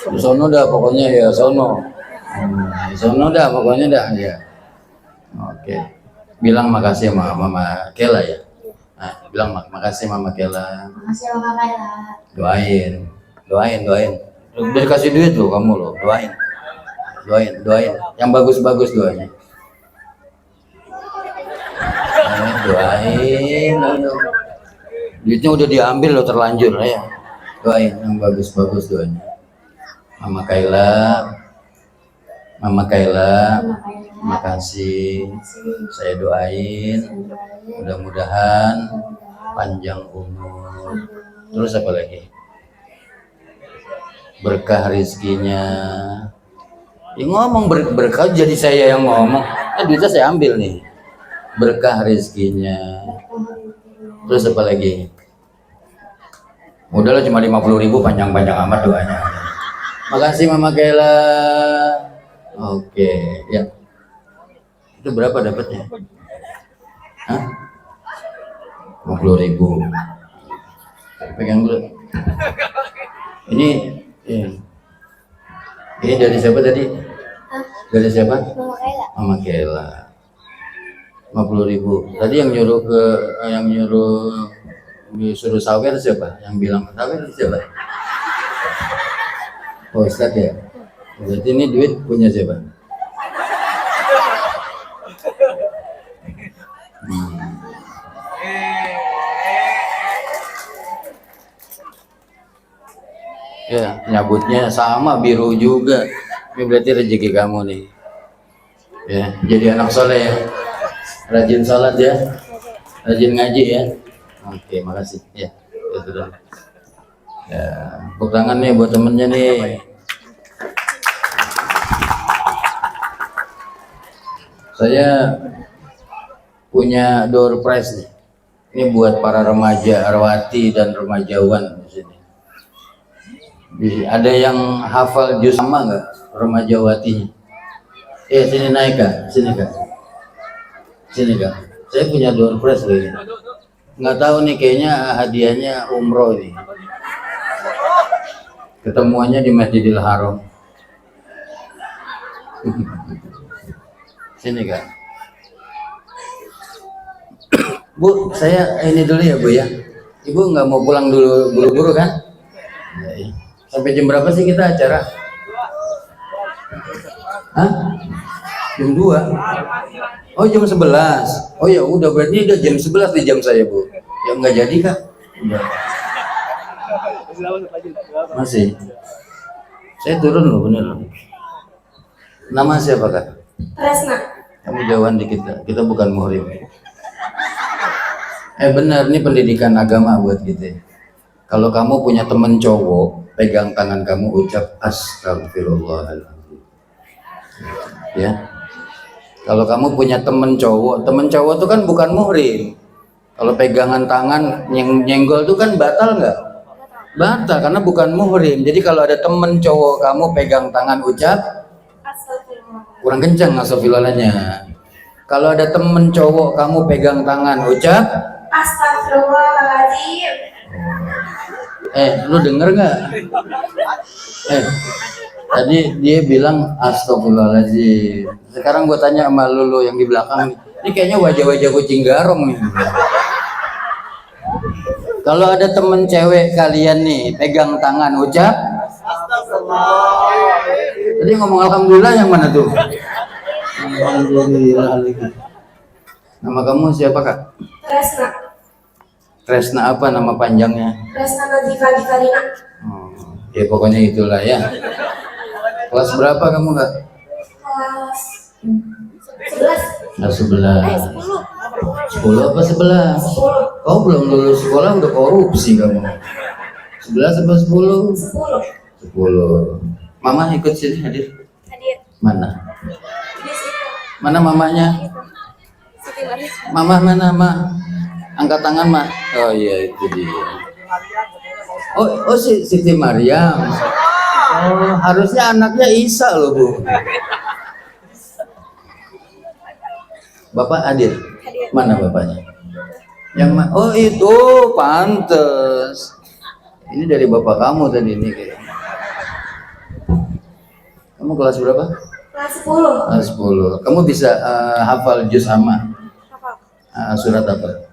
Di sono dah pokoknya ya, sono. Sono dah pokoknya dah ya. Oke. Bilang makasih sama Mama Kela ya. Nah, bilang makasih Mama Kela. Makasih Mama Kaila. Doain. Udah dikasih duit loh kamu loh. Doain. Yang bagus-bagus doanya. Doain. Duitnya udah diambil loh, terlanjur ya. Doain yang bagus-bagus doanya. Mama Kaila, makasih. Saya doain mudah-mudahan panjang umur. Terus apa lagi? Berkah rezekinya. Ngomong berkah jadi saya yang ngomong. Duitnya saya ambil nih. Berkah rezekinya. Terus apa lagi? Udahlah cuma 50.000, panjang-panjang amat doanya. Makasih Mama Kela. Oke, ya. Itu berapa dapatnya? Hah? 50.000. Pegang dulu. Ini dari siapa tadi? Dari siapa? Mama Kaila. Mama Kela. 50.000. Tadi yang nyuruh disuruh sawer siapa? Yang bilang sawer siapa? Oh, Ustaz ya. Berarti ini duit punya siapa? Ya, nyabutnya sama biru juga. Ini berarti rezeki kamu nih. Ya, jadi anak soleh ya. Rajin sholat ya. Rajin ngaji ya. Oke, makasih. Ya, ya sudah. Ya, tepuk tangan nih buat temennya nih. Saya punya door prize nih. Ini buat para remaja Arwati dan remajawan di sini. Ada yang hafal juz sama nggak remajawatinya? Sini naik kak, sini kak, sini kak. Saya punya door prize lagi. Nggak tahu nih, kayaknya hadiahnya umroh ini. Ketemuannya di Masjidil Haram. Sini kak. Bu, saya ini dulu ya bu ya. Ibu nggak mau pulang dulu buru-buru kan? Ya, ya. Sampai jam berapa sih kita acara? Hah? Jam 2? Oh jam 11. Oh ya udah, berarti udah jam 11 di jam saya bu. Ya nggak jadi kak? Udah. Masih? Saya turun loh bener loh. Nama siapa kak? Resna. Kamu jauhan dikit kak. Kita bukan muhrim. Benar, ini pendidikan agama buat kita. Kalau kamu punya temen cowok, pegang tangan kamu, ucap astagfirullahaladzim. Ya. Kalau kamu punya temen cowok itu kan bukan muhrim. Kalau pegangan tangan nyenggol itu kan batal nggak? Batal karena bukan muhrim. Jadi kalau ada temen cowok kamu pegang tangan, ucap kurang kencang astagfirullahnya. Kalau ada temen cowok kamu pegang tangan, ucap Astagfirullahaladzim. Lu denger nggak? Tadi dia bilang astagfirullahaladzim. Sekarang gue tanya sama lu yang di belakang, ini kayaknya wajah-wajah kucing garong nih. Kalau ada temen cewek kalian nih pegang tangan, ucap astagfirullah. Tadi ngomong alhamdulillah yang mana tuh? Alhamdulillah. Nama kamu siapa kak? Resna. Resna apa nama panjangnya? Resna Nazifa Gitarina. Ya pokoknya itulah ya. Kelas berapa kamu kak? Kelas 11. Kelas 11. 10 apa 11? 10. Oh belum lulus sekolah udah korupsi kamu. 11 apa 10? 10. Mama ikut sini hadir. Hadir. Mana? Di situ. Mana mamanya? Siti Maria. Mama mana ma? Angkat tangan ma. Oh iya itu dia. Oh Siti Maryam. Oh harusnya anaknya Isa loh bu. Bapak hadir. Mana bapaknya? Oh itu pantes. Ini dari bapak kamu tadi ini kayaknya. Kamu kelas berapa? Kelas 10. Kelas 10. Kamu bisa hafal juz amma? Apa? Surat apa?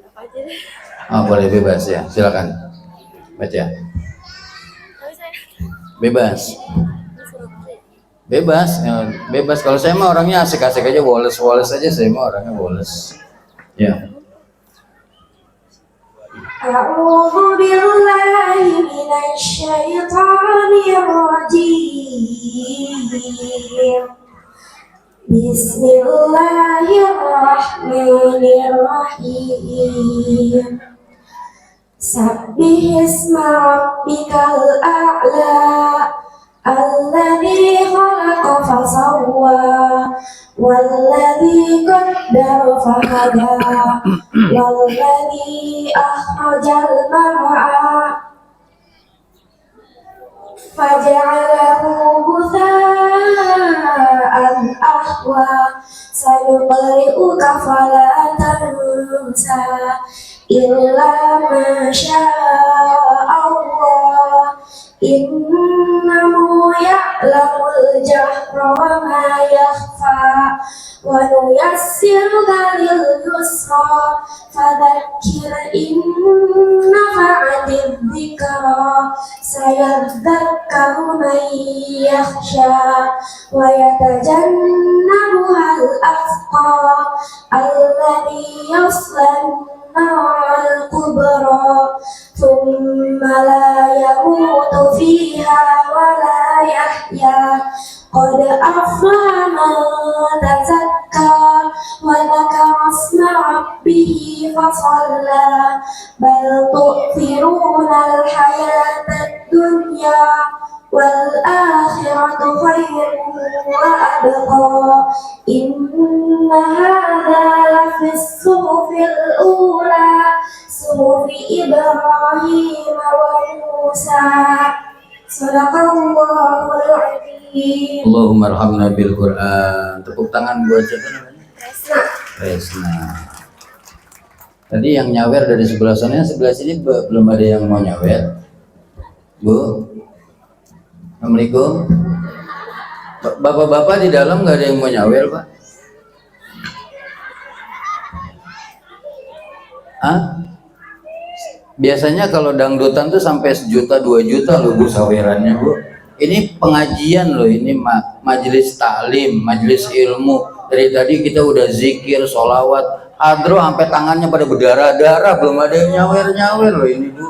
Apa aja deh. Oh, boleh bebas ya, silakan baca. Tapi saya Bebas, disuruh sih. bebas, bebas. Kalau saya mah orangnya asik-asik aja, woles aja. Saya mah orangnya woles. Ya. A'udzu billahi minasy syaithanir rajim. Bismillahirrahmanirrahim. Sabbihisma rabbikal a'la alladzi khalaqa fasawwa walladzi qaddara fahada walladzi akhrajal mar'a faja'alahu ghutha'an ahwa sanuqri'uka fala tansa illa ma syaa Allah innahu ya'lamu الجهر وما يخفى ونيسرك لليسرى فذكر إن نفعت الذكرى سيذكر من يخشى ويتجنبها الأتقى الذي يصلى النار الكبرى ثم لا يموت فيها ولا يحيا قد أفلح من تزكى وذكر اسم ربه فصلى بل تؤثرون الحياة الدنيا والآخرة خير وأبقى إن هذا لفي الصحف الأولى صحف إبراهيم وموسى صدق الله العظيم. Allahumma arhamna bil Quran. Tepuk tangan buat siapa namanya? Resna. Tadi yang nyawer dari sebelah sana, sebelah sini belum ada yang mau nyawer. Bu, Assalamualaikum. Bapak-bapak di dalam nggak ada yang mau nyawer, Pak? Ah? Biasanya kalau dangdutan tuh sampai 1 juta 2 juta loh Bu sawerannya Bu. Ini pengajian loh, ini majelis taklim, majelis ilmu. Dari tadi kita udah zikir, sholawat, hadro sampai tangannya pada berdarah-darah, belum ada yang nyawer-nyawer loh ini Bu.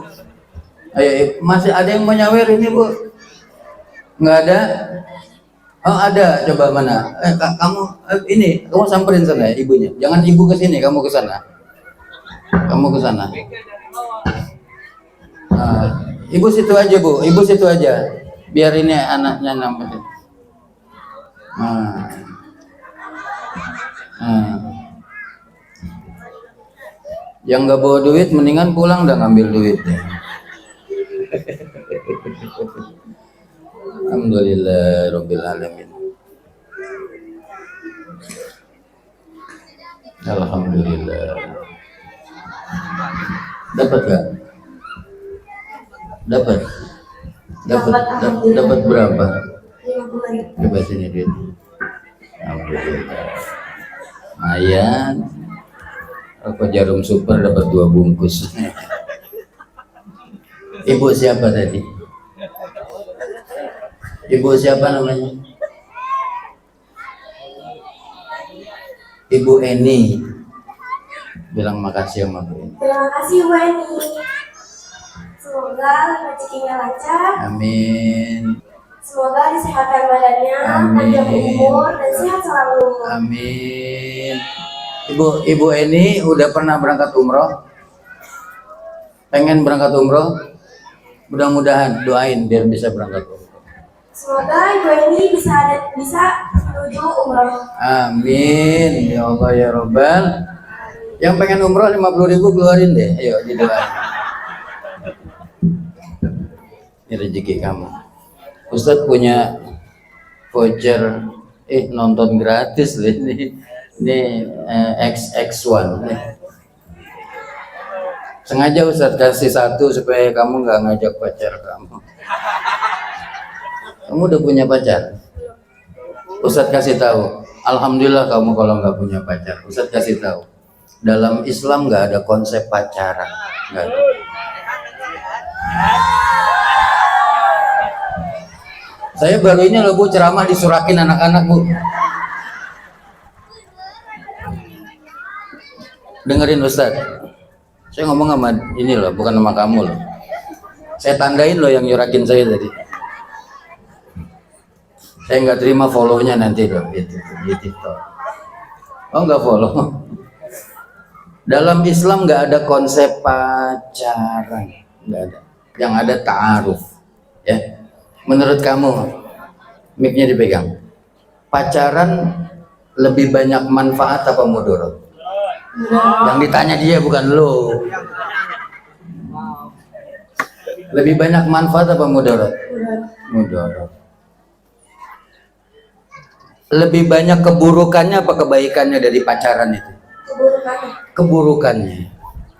Ayo, masih ada yang mau nyawer ini Bu? Nggak ada? Oh ada, coba mana? Kamu ini, kamu samperin sana ibunya. Jangan ibu ke sini, kamu ke sana. Kamu ke sana. Ibu situ aja Bu, ibu situ aja. Biar ini anaknya namanya. Yang nggak bawa duit mendingan pulang dan ngambil duit deh. Alhamdulillah Rabbil Alamin. Alhamdulillah. Dapat gak? Dapat berapa? 50. Coba sini duit. Alhamdulillah. Ayan. Rokok Jarum Super dapat 2 bungkus. Ibu siapa tadi? Ibu siapa namanya? Ibu Eni. Bilang makasih sama Bu Eni. Terima kasih Bu Eni. Semoga rezekinya lancar. Amin. Semoga disehatkan badannya, Amin. panjang umur dan sehat selalu. Amin. Ibu Eni udah pernah berangkat umroh? Pengen berangkat umroh? Mudah-mudahan doain biar bisa berangkat umroh. Semoga Ibu Eni bisa menuju umroh. Amin. Ya Allah ya Rabbal. Yang pengen umroh 50.000 keluarin deh. Ayo didoain. Ini rezeki kamu. Ustadz punya voucher nonton gratis loh ini XX1 nih. Sengaja Ustadz kasih 1 supaya kamu nggak ngajak pacar kamu. Kamu udah punya pacar? Ustadz kasih tahu. Alhamdulillah kamu kalau nggak punya pacar. Ustadz kasih tahu. Dalam Islam nggak ada konsep pacaran. Nggak ada. Saya baru ini loh Bu ceramah disurakin anak-anak Bu. Dengerin Ustaz. Saya ngomong sama ini loh, bukan sama kamu loh. Saya tandain loh yang nyurakin saya tadi. Saya nggak terima follow-nya nanti loh di TikTok. Oh nggak follow. Dalam Islam nggak ada konsep pacaran, nggak ada. Yang ada ta'aruf. Ya. Menurut kamu, mic-nya dipegang. Pacaran lebih banyak manfaat apa mudarat? Yang ditanya dia bukan lo. Lebih banyak manfaat apa mudarat? Mudarat. Lebih banyak keburukannya apa kebaikannya dari pacaran itu? Keburukannya. Keburukannya.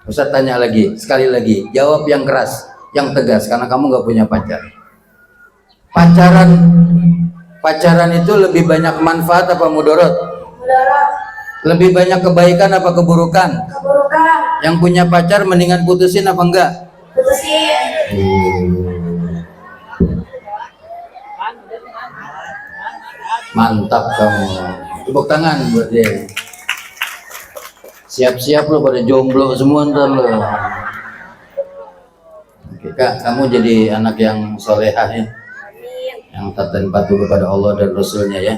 Ustaz tanya lagi, sekali lagi. Jawab yang keras, yang tegas, karena kamu nggak punya pacar. Pacaran pacaran itu lebih banyak manfaat apa mudorot? Mudarat. Lebih banyak kebaikan apa keburukan? Keburukan. Yang punya pacar mendingan putusin apa enggak? Putusin. Mantap kamu. Tepuk tangan buat dia. Siap-siap lo pada jomblo semua ntar lo. Oke, Kak, kamu jadi anak yang solehah ya, yang taat dan patuh kepada Allah dan Rasulnya ya.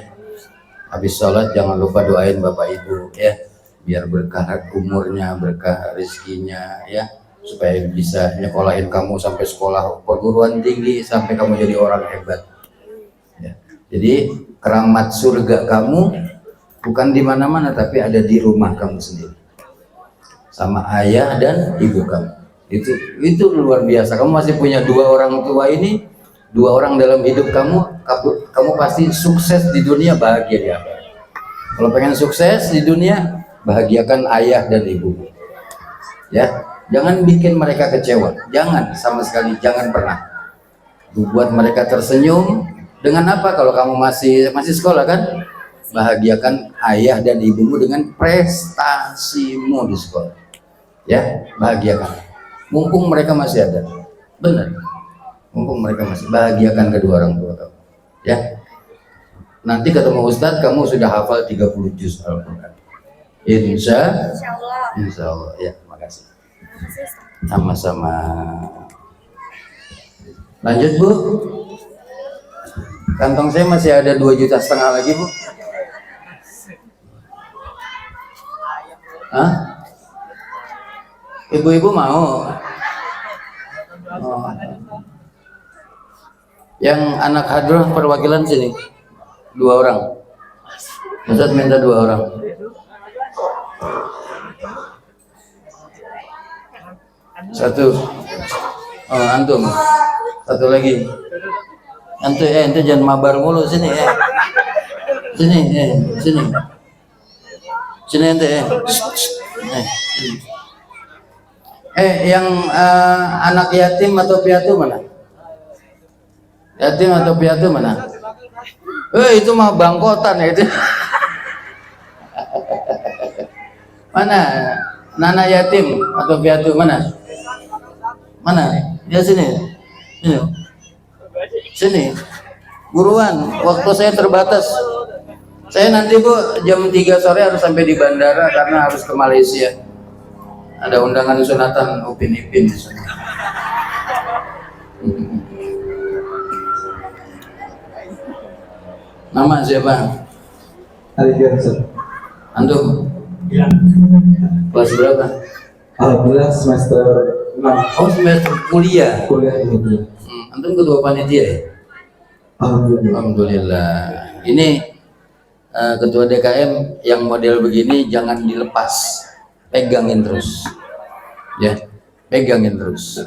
Habis sholat jangan lupa doain bapak ibu ya, biar berkah umurnya, berkah rezekinya ya, supaya bisa nyekolahin kamu sampai sekolah perguruan tinggi, sampai kamu jadi orang hebat ya. Jadi keramat surga kamu bukan di mana-mana, tapi ada di rumah kamu sendiri sama ayah dan ibu kamu. Itu luar biasa. Kamu masih punya dua orang tua ini, dua orang dalam hidup kamu pasti sukses di dunia, bahagia di akhirat. Kalau pengen sukses di dunia, bahagiakan ayah dan ibu ya. Jangan bikin mereka kecewa, jangan, sama sekali jangan pernah. Buat mereka tersenyum. Dengan apa? Kalau kamu masih sekolah kan, bahagiakan ayah dan ibumu dengan prestasimu di sekolah ya, bahagiakan mumpung mereka masih ada, benar, mumpung mereka masih, bahagiakan kedua orang tua kamu ya. Nanti ketemu Ustadz kamu sudah hafal 30 juz Al-Quran, insya Allah ya. Makasih, sama-sama. Lanjut Bu, kantong saya masih ada 2,5 juta lagi Bu. Hah? Ibu-ibu mau? Oh. Yang anak hadroh perwakilan sini 2 orang. Ustadz minta 2 orang. Satu. Oh, antum. Satu lagi. Antum ente jangan mabar mulu sini ya. Sini sini. Sini ente yang anak yatim atau piatu mana? Yatim atau piatu mana? Itu mah bangkotan ya itu. Mana? Nana yatim atau piatu mana? Mana? Ya sini. Sini. Buruan, waktu saya terbatas. Saya nanti Bu jam 3 sore harus sampai di bandara karena harus ke Malaysia. Ada undangan sunatan Upin Ipin di sana. Nama siapa? Alhamdulillah. Antum? Ya. Kelas berapa? Alhamdulillah semester 6. Oh, semester kuliah. Kuliah ini. Antum ketua panitia ya? Alhamdulillah. Alhamdulillah. Ini ketua DKM yang model begini jangan dilepas. Pegangin terus ya, pegangin terus,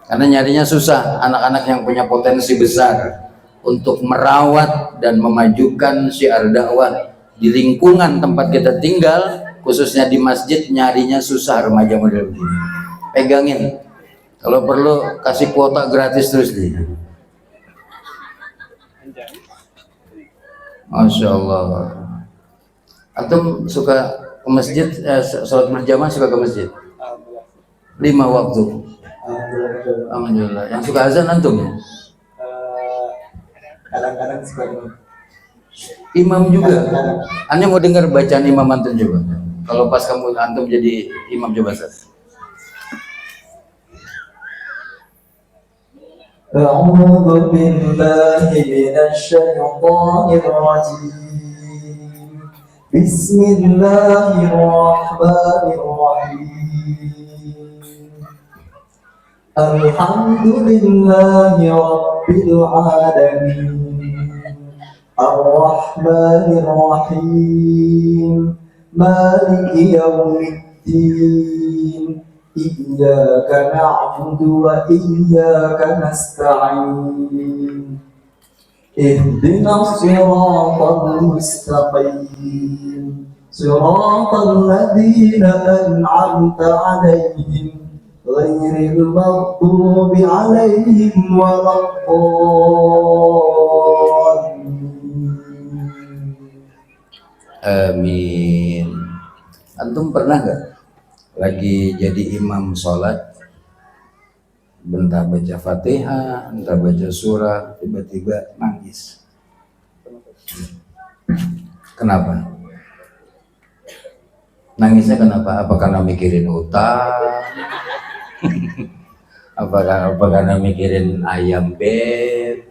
karena nyarinya susah. Anak-anak yang punya potensi besar untuk merawat dan memajukan syiar dakwah di lingkungan tempat kita tinggal, khususnya di masjid, nyarinya susah remaja model begini. Pegangin, kalau perlu kasih kuota gratis terus nih. Masya Allah. Antum suka ke masjid, sholat berjamaah suka ke masjid? 5 waktu. Alhamdulillah. Yang suka azan antum ya? Kadang-kadang suka imam juga. Anda mau dengar bacaan imam antum coba? Kalau pas kamu antum jadi imam coba Ustaz. A'udzu billahi minasy syaithanir rajim. Bismillahirrahmanirrahim. Alhamdulillahi rabbil alamin. Ar-Rahmanir Rahim. Maliki yaumiddin. Iyyaka na'budu wa iyyaka nasta'in. Ihdinas siratal mustaqim. Siratal ladzina an'amta 'alaihim ghairil maghdubi 'alaihim waladdallin. Amin. Antum pernah nggak lagi jadi imam sholat, bentar baca Fatihah, bentar baca surah, tiba-tiba nangis? Kenapa? Nangisnya kenapa? Apa karena mikirin utang? apa karena mikirin ayam beb?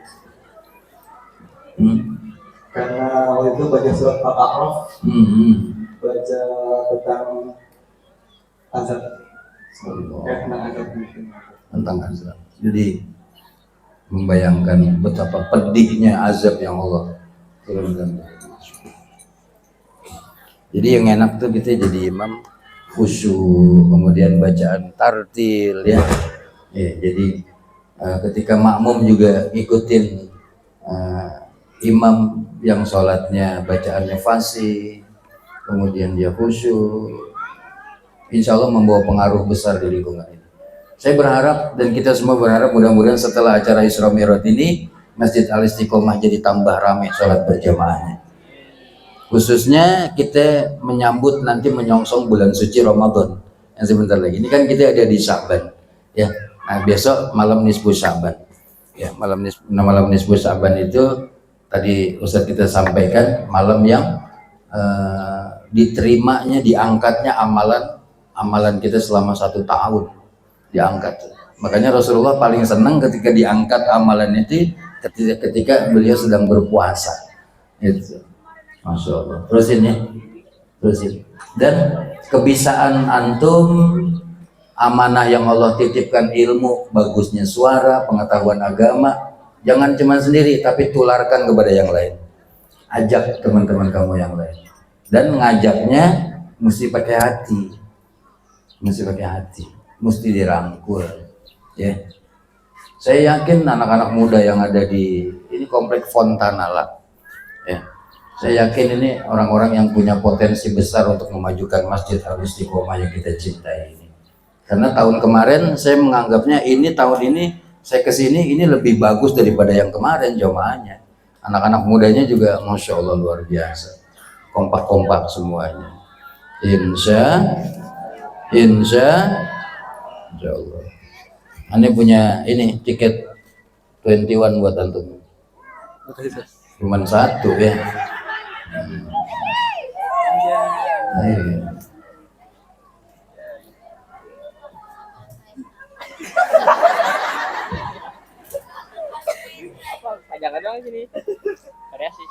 Karena waktu itu baca surat Al-A'raf, baca tentang azab. Tentang azab. Tentang azab. Jadi membayangkan betapa pedihnya azab yang Allah turunkan. Jadi yang enak tuh kita jadi imam khusyuk, kemudian bacaan tartil ya. Jadi ketika makmum juga ngikutin imam yang sholatnya bacaannya fasih, kemudian dia khusyuk, insya Allah membawa pengaruh besar di lingkungan ini. Saya berharap dan kita semua berharap mudah-mudahan setelah acara Isra Mi'raj ini Masjid Al Istiqomah jadi tambah ramai sholat berjamaahnya. Khususnya kita menyambut nanti menyongsong bulan suci Ramadan yang sebentar lagi. Ini kan kita ada di Sya'ban, ya. Nah besok malam nisfu Sya'ban, ya. Malam nisfu Sya'ban itu tadi Ustadz kita sampaikan malam yang diterimanya, diangkatnya amalan kita selama 1 tahun diangkat. Makanya Rasulullah paling senang ketika diangkat amalan itu ketika beliau sedang berpuasa. Itu. Masya Allah. Terusin ya, terusin. Dan kebisaan antum, amanah yang Allah titipkan, ilmu, bagusnya suara, pengetahuan agama, jangan cuma sendiri, tapi tularkan kepada yang lain. Ajak teman-teman kamu yang lain. Dan ngajaknya mesti pakai hati, mesti dirangkul. Ya. Saya yakin anak-anak muda yang ada di ini komplek Fontana lah. Ya. Saya yakin ini orang-orang yang punya potensi besar untuk memajukan Masjid Al Istiqomah yang kita cintai ini. Karena tahun kemarin saya menganggapnya tahun ini saya kesini ini lebih bagus daripada yang kemarin jamaahnya. Anak-anak mudanya juga Masya Allah luar biasa. Kompak-kompak semuanya. Insya Allah. Ane punya ini tiket 21 buat antum. Cuman 1 ya. Jangan dong sini. Variasi.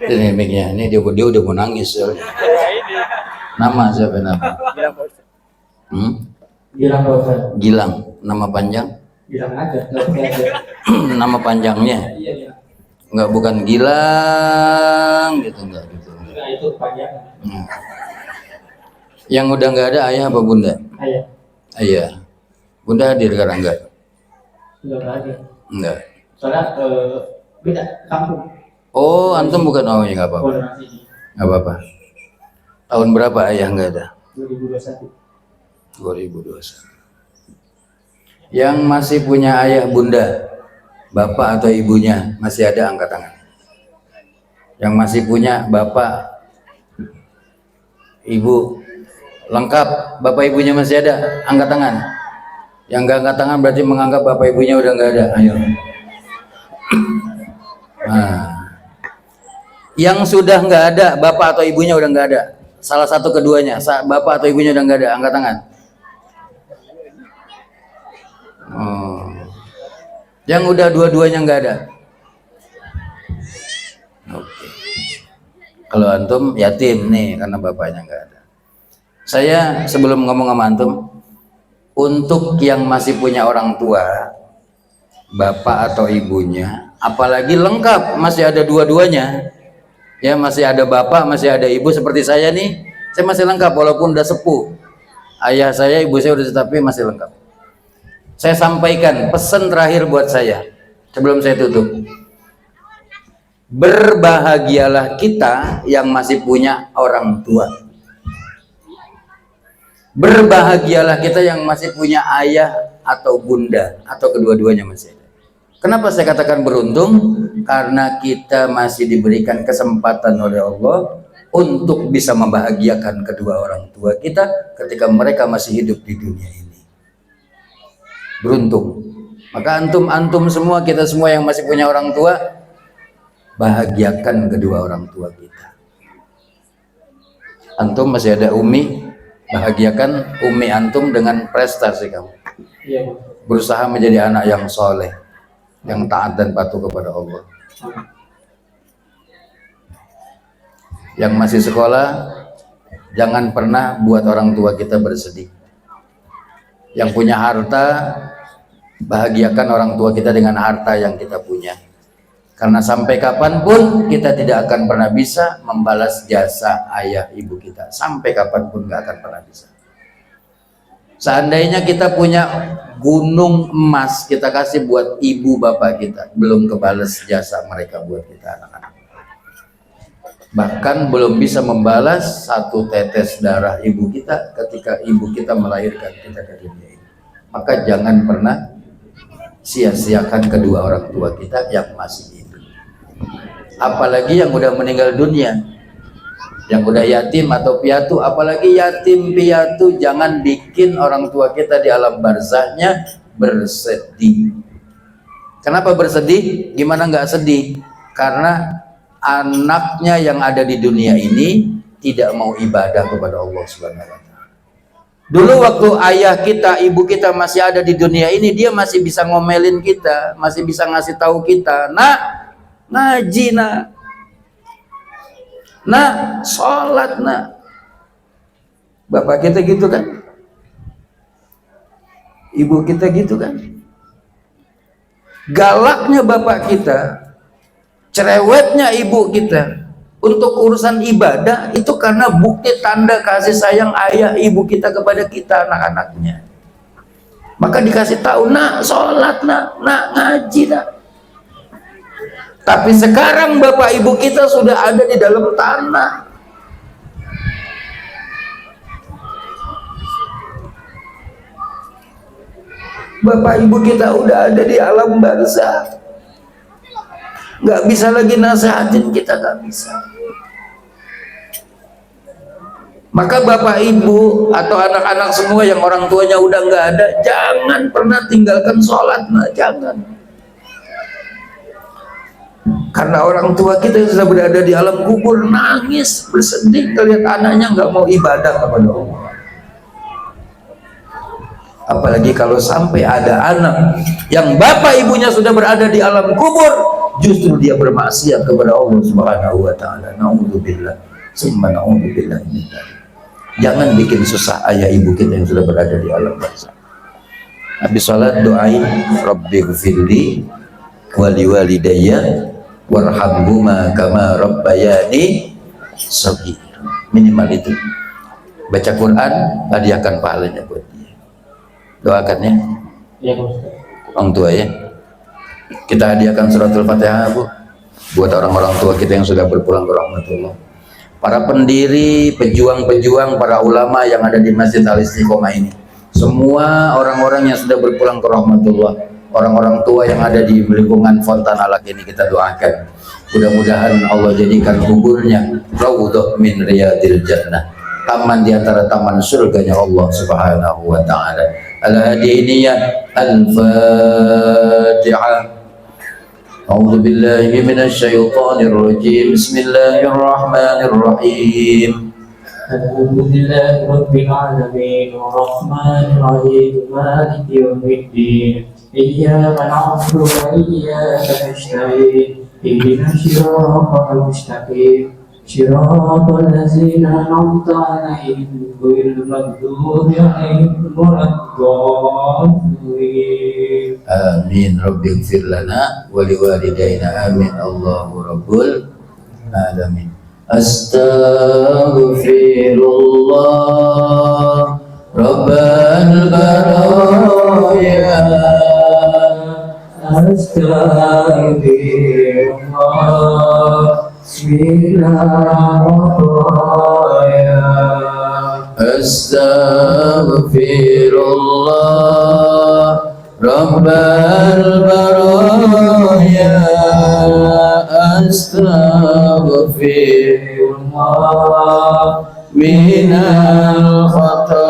Ini mic-nya, ini dia udah mau nangis soalnya. Nama siapa nama? Gilang Pak Ustaz. Gilang Pak Ustaz. Gilang, nama panjang? Gilang aja, aja. Nama panjangnya? Iya. Enggak, bukan Gilang gitu, enggak gitu. Nah, itu panjang. Yang udah nggak ada ayah apa bunda? Ayah. Ayah. Bunda hadir sekarang enggak? Sudah nggak ada. Enggak. Soalnya beda kampung. Oh, antum bukan, oh ya nggak apa-apa. Donasi Nggak apa-apa. Tahun berapa ayah nggak ada? 2021. 2021. Yang masih punya ayah bunda, bapak atau ibunya masih ada, angkat tangan. Yang masih punya bapak, ibu lengkap, bapak ibunya masih ada, angkat tangan. Yang nggak angkat tangan berarti menganggap bapak ibunya udah nggak ada. Ayo. Nah. Yang sudah nggak ada, bapak atau ibunya udah nggak ada, salah satu keduanya, bapak atau ibunya udah nggak ada, angkat tangan. Oh. Yang udah dua-duanya nggak ada. Oke. Kalau antum yatim nih karena bapaknya nggak ada. Saya sebelum ngomong sama antum, untuk yang masih punya orang tua, bapak atau ibunya, apalagi lengkap masih ada dua-duanya. Ya, masih ada bapak, masih ada ibu seperti saya nih. Saya masih lengkap walaupun udah sepuh. Ayah saya, ibu saya udah tetapi masih lengkap. Saya sampaikan pesan terakhir buat saya sebelum saya tutup. Berbahagialah kita yang masih punya orang tua. Berbahagialah kita yang masih punya ayah atau bunda atau kedua-duanya masih ada. Kenapa saya katakan beruntung? Karena kita masih diberikan kesempatan oleh Allah untuk bisa membahagiakan kedua orang tua kita ketika mereka masih hidup di dunia ini. Beruntung. Maka antum semua, kita semua yang masih punya orang tua, bahagiakan kedua orang tua kita. Antum masih ada umi, bahagiakan umi antum dengan prestasi kamu. Iya. Berusaha menjadi anak yang soleh, yang taat dan patuh kepada Allah. Yang masih sekolah, jangan pernah buat orang tua kita bersedih. Yang punya harta, bahagiakan orang tua kita dengan harta yang kita punya. Karena sampai kapanpun kita tidak akan pernah bisa membalas jasa ayah ibu kita. Sampai kapanpun gak akan pernah bisa. Seandainya kita punya gunung emas, kita kasih buat ibu bapak kita, belum kebales jasa mereka buat kita anak-anak. Bahkan belum bisa membalas satu tetes darah ibu kita ketika ibu kita melahirkan kita ke dunia ini. Maka jangan pernah sia-siakan kedua orang tua kita yang masih hidup. Apalagi yang udah meninggal dunia, yang udah yatim atau piatu. Apalagi yatim piatu, jangan bikin orang tua kita di alam barzahnya bersedih. Kenapa bersedih? Gimana nggak sedih? Karena anaknya yang ada di dunia ini tidak mau ibadah kepada Allah Subhanahu wa Ta'ala. Dulu waktu ayah kita, ibu kita masih ada di dunia ini, dia masih bisa ngomelin kita, masih bisa ngasih tahu kita, nak, ngaji nak, nak, sholat nak. Bapak kita gitu kan, ibu kita gitu kan. Galaknya bapak kita, cerewetnya ibu kita untuk urusan ibadah itu karena bukti tanda kasih sayang ayah ibu kita kepada kita anak-anaknya. Maka dikasih tahu, nak sholat nak ngaji nak. Tapi sekarang bapak ibu kita sudah ada di dalam tanah. Bapak ibu kita udah ada di alam barzah. Nggak bisa lagi nasihatin kita, nggak bisa. Maka bapak ibu atau anak-anak semua yang orang tuanya udah nggak ada, jangan pernah tinggalkan sholat, nah jangan. Karena orang tua kita yang sudah berada di alam kubur nangis bersedih melihat anaknya nggak mau ibadah kepada Allah. Apalagi kalau sampai ada anak yang bapak ibunya sudah berada di alam kubur, justru dia bermaksiat kepada Allah Subhanahu wa Ta'ala. Na'udzubillah, summa na'udzubillah. Jangan bikin susah ayah ibu kita yang sudah berada di alam barzah. Habis sholat doain, Rabbighfirli wa liwalidayya warhamhuma kama rabbayani shaghira. Minimal itu. Baca Quran, hadiahkan pahalanya buat dia. Doakan ya. Iya, Ustaz. Orang tua ya. Kita hadiahkan suratul Fatihah, Bu, buat orang-orang tua kita yang sudah berpulang ke rahmatullah. Para pendiri, pejuang-pejuang, para ulama yang ada di Masjid Al-Istiqomah ini. Semua orang-orang yang sudah berpulang ke rahmatullah, orang-orang tua yang ada di lingkungan Fontan Alak ini kita doakan. Mudah-mudahan Allah jadikan kuburnya raudhah min riyadil jannah, taman di antara taman surganya Allah Subhanahu wa Ta'ala. Al-Hadiniyah Al-Fatihah. A'udzu billahi minasyaitonir rajim. Bismillahirrahmanirrahim. Alhamdulillahi rabbil alamin arrahmanir rahim maliki yaumiddin. Iyyaka na'budu wa iyyaka nasta'in. Ihdinas siratal mustaqim. Shiratal ladzina an'amta 'alaihim ghairil maghdubi 'alaihim waladdallin. Amin. Rabbighfir lana wa liwalidayna. Amin. Allahu rabbul alamin. Astaghfirullah rabbal baraya. Astaghfirullah bismillahirrahmanirrahim. Astaghfirullah rabbal baraya. Astaghfirullah الله من الخطايا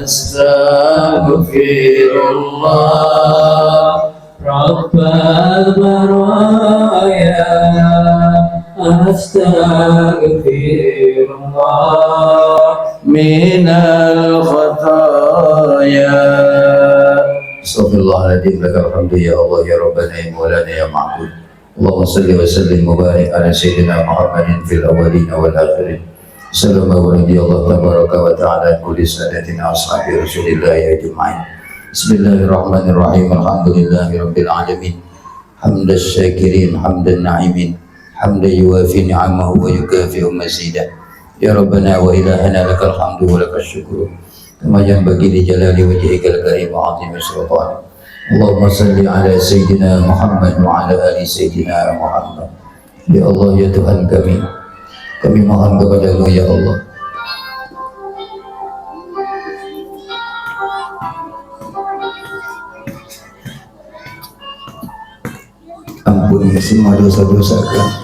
أستغفر الله رب البرايا أستغفر الله من الخطايا. Astaghfirullahaladzim, lakal hamdu ya Allah ya Rabbana ya Maulana ya Ma'bud. Allahumma salli wa sallim mubarak ala Sayyidina Muhammadin fil awalin wal akhirin. Sallallahu radiyallahu tabaraka wa ta'ala kulli sadatina ashabi Rasulillah ajma'in. Bismillahirrahmanirrahim. Alhamdulillahi rabbil alamin. Hamdan syakirin, hamdan na'imin, hamdan yuwafi ni'amahu wa yukafi'u mazidah. Ya Rabbana wa ilahana lakal hamdu wa lakal syukru kama yanbaghi li jalali wajhikal karim wa 'azimi sultanik. Allahumma salli ala Sayyidina Muhammad wa ala ali Sayyidina Muhammad. Ya Allah ya Tuhan kami mohon kepada-Mu ya Allah. Ampuni semua dosa-dosa kami.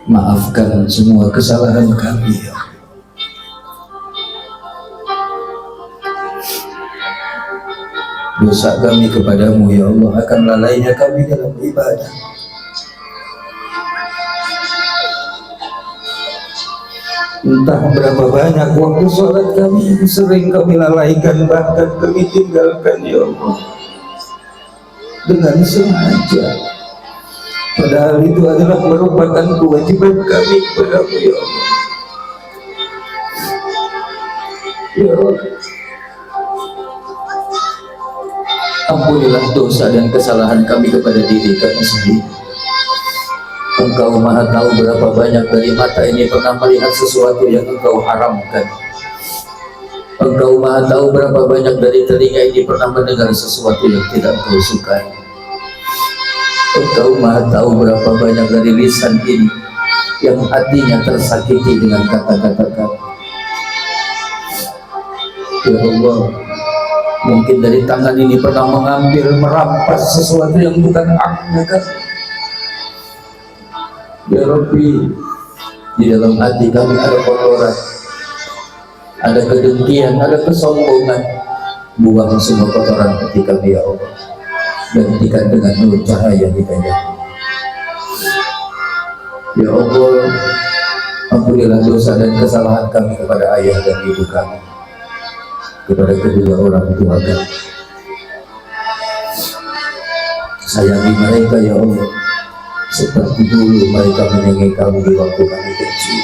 Maafkan semua kesalahan kami ya. Dosa kami kepadamu ya Allah, akan lalainya kami dalam ibadah. Entah berapa banyak waktu sholat kami yang sering kami lalaikan, bahkan kami tinggalkan ya Allah dengan sengaja, padahal itu adalah merupakan kewajiban kami kepadamu ya Allah. Ya Allah, ampunilah dosa dan kesalahan kami kepada diri kami sendiri. Engkau maha tahu berapa banyak dari mata ini pernah melihat sesuatu yang Engkau haramkan. Engkau maha tahu berapa banyak dari telinga ini pernah mendengar sesuatu yang tidak Engkau sukai. Engkau maha tahu berapa banyak dari lisan ini yang hatinya tersakiti dengan kata-kata kami. Ya Allah, mungkin dari tangan ini pernah mengambil, merampas sesuatu yang bukan haknya kan. Ya Rabbi, di dalam hati kami ada kotoran, ada kedengkian, ada kesombongan. Buang semua kotoran hati kami ya Allah, gantikan dengan nur cahaya hidayah. Ya Allah, ampunilah dosa dan kesalahan kami kepada ayah dan ibu kami, kepada kedua orang tua kami. Sayangi mereka ya Allah, seperti dulu mereka menyayangi kami di waktu kami kecil.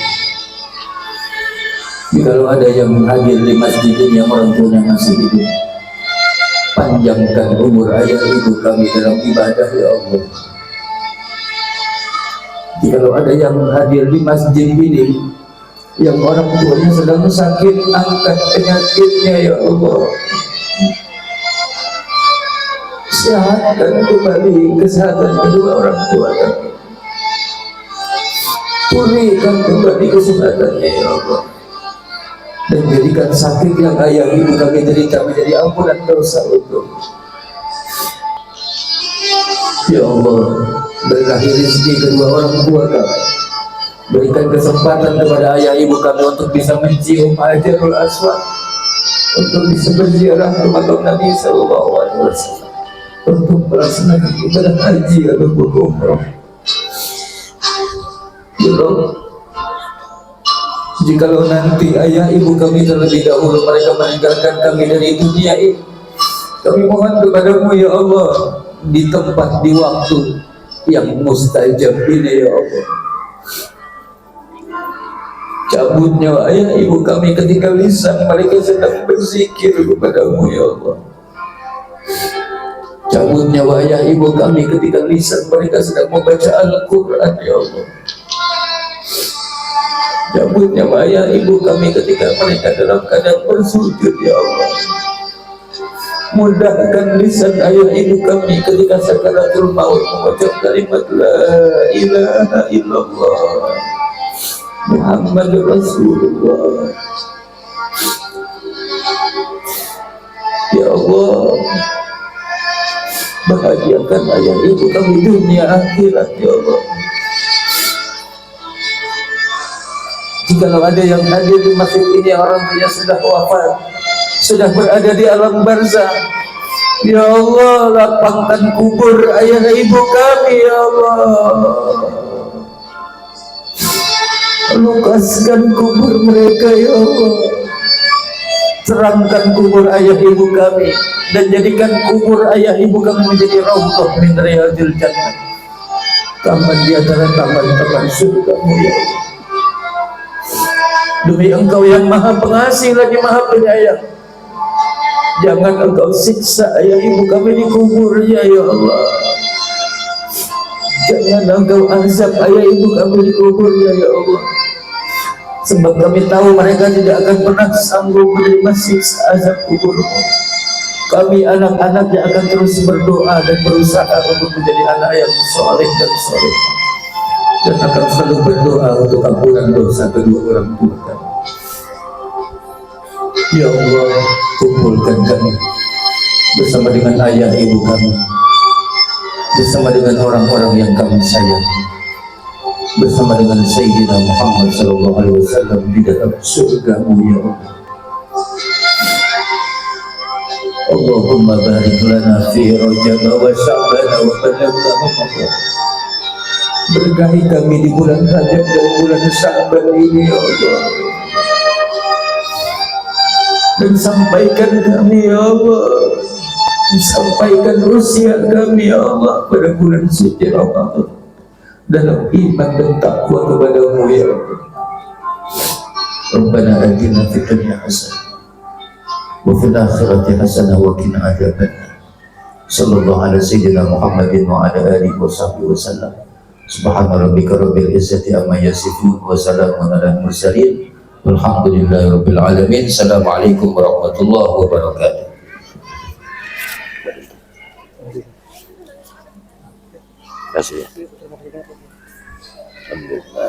Jikalau ada yang hadir di masjid ini yang orang tuanya masih hidup, panjangkan umur ayah ibu kami dalam ibadah ya Allah. Jikalau ada yang hadir di masjid ini yang orang tuanya sedang sakit, angkat penyakitnya ya Allah. Sehatkan kembali kesehatan kedua orang tua kami, pulihkan kembali kesehatannya ya Allah, dan jadikan sakit yang ayah ibu kami derita menjadi ampunan dosa untuk ya Allah. Berilah rezeki kedua orang tua kami, berikan kesempatan kepada ayah ibu kami untuk bisa mencium Hajarul Aswad, untuk bisa berziarah ke makam Nabi Sallallahu Alaihi Wasallam, untuk melaksanakan ibadah haji ataupun umrah. Ya Allah, jikalau nanti ayah ibu kami terlebih dahulu mereka meninggalkan kami dari dunia ini, kami mohon kepadamu ya Allah, di tempat di waktu yang mustajab ini ya Allah, cabut nyawa ayah ibu kami ketika lisan mereka sedang berzikir kepadamu ya Allah. Cabut nyawa ayah ibu kami ketika lisan mereka sedang membaca Al-Quran ya Allah. Cabut nyawa ayah ibu kami ketika mereka dalam keadaan bersujud ya Allah. Mudahkan lisan ayah ibu kami ketika sakaratul maut mengucap kalimat la ilaha illallah Muhammad Rasulullah. Ya Allah, Bahagiakan ayah ibu kami dunia akhirat ya Allah. Jikalau ada yang hadir di masjid ini orang tuanya sudah wafat, sudah berada di alam barzah, ya Allah, lapangkan kubur ayah ibu kami ya Allah. Lukaskan kubur mereka ya Allah. Terangkan kubur ayah ibu kami dan jadikan kubur ayah ibu kami menjadi raudhah min riyadil jannah, taman di antara taman-taman surgamu ya Allah. Demi Engkau yang maha pengasih lagi maha penyayang, jangan Engkau siksa ayah ibu kami di kuburnya ya Allah. Jangan Engkau azab ayah ibu kami di kuburnya ya Allah. Sebab kami tahu mereka tidak akan pernah sanggup menerima siksa azab kubur. Kami anak-anaknya akan terus berdoa dan berusaha untuk menjadi anak yang soleh dan soleh, dan akan selalu berdoa untuk ampunan dosa kedua orang tua kami. Ya Allah, kumpulkan kami bersama dengan ayah ibu kami, bersama dengan orang-orang yang kami sayangi, bersama dengan Sayyidina Muhammad SAW di dalam surgamu ya Allah. Allahumma barik lana fi Rajab wa Sya'ban wa balaghna Ramadan. Berkahi kami di bulan Rajab dan bulan Sya'ban ini ya Allah, dan sampaikan kami ya Allah, sampaikan usia kami ya Allah pada bulan suci Ramadan dalam iman dan takwa kepadamu ya Allah. Rabbana atina fid dunya hasanah wa fil akhirati hasanah wa qina adzabannar. Sallallahu ala sayyidina Muhammadin wa ala alihi wa sahbihi wasallam. Subhana rabbika rabbil izzati amma yasifun wa salamun alal mursalin walhamdulillahi rabbil alamin. Assalamualaikum warahmatullahi wabarakatuh. Terima kasih ya. Alhamdulillah.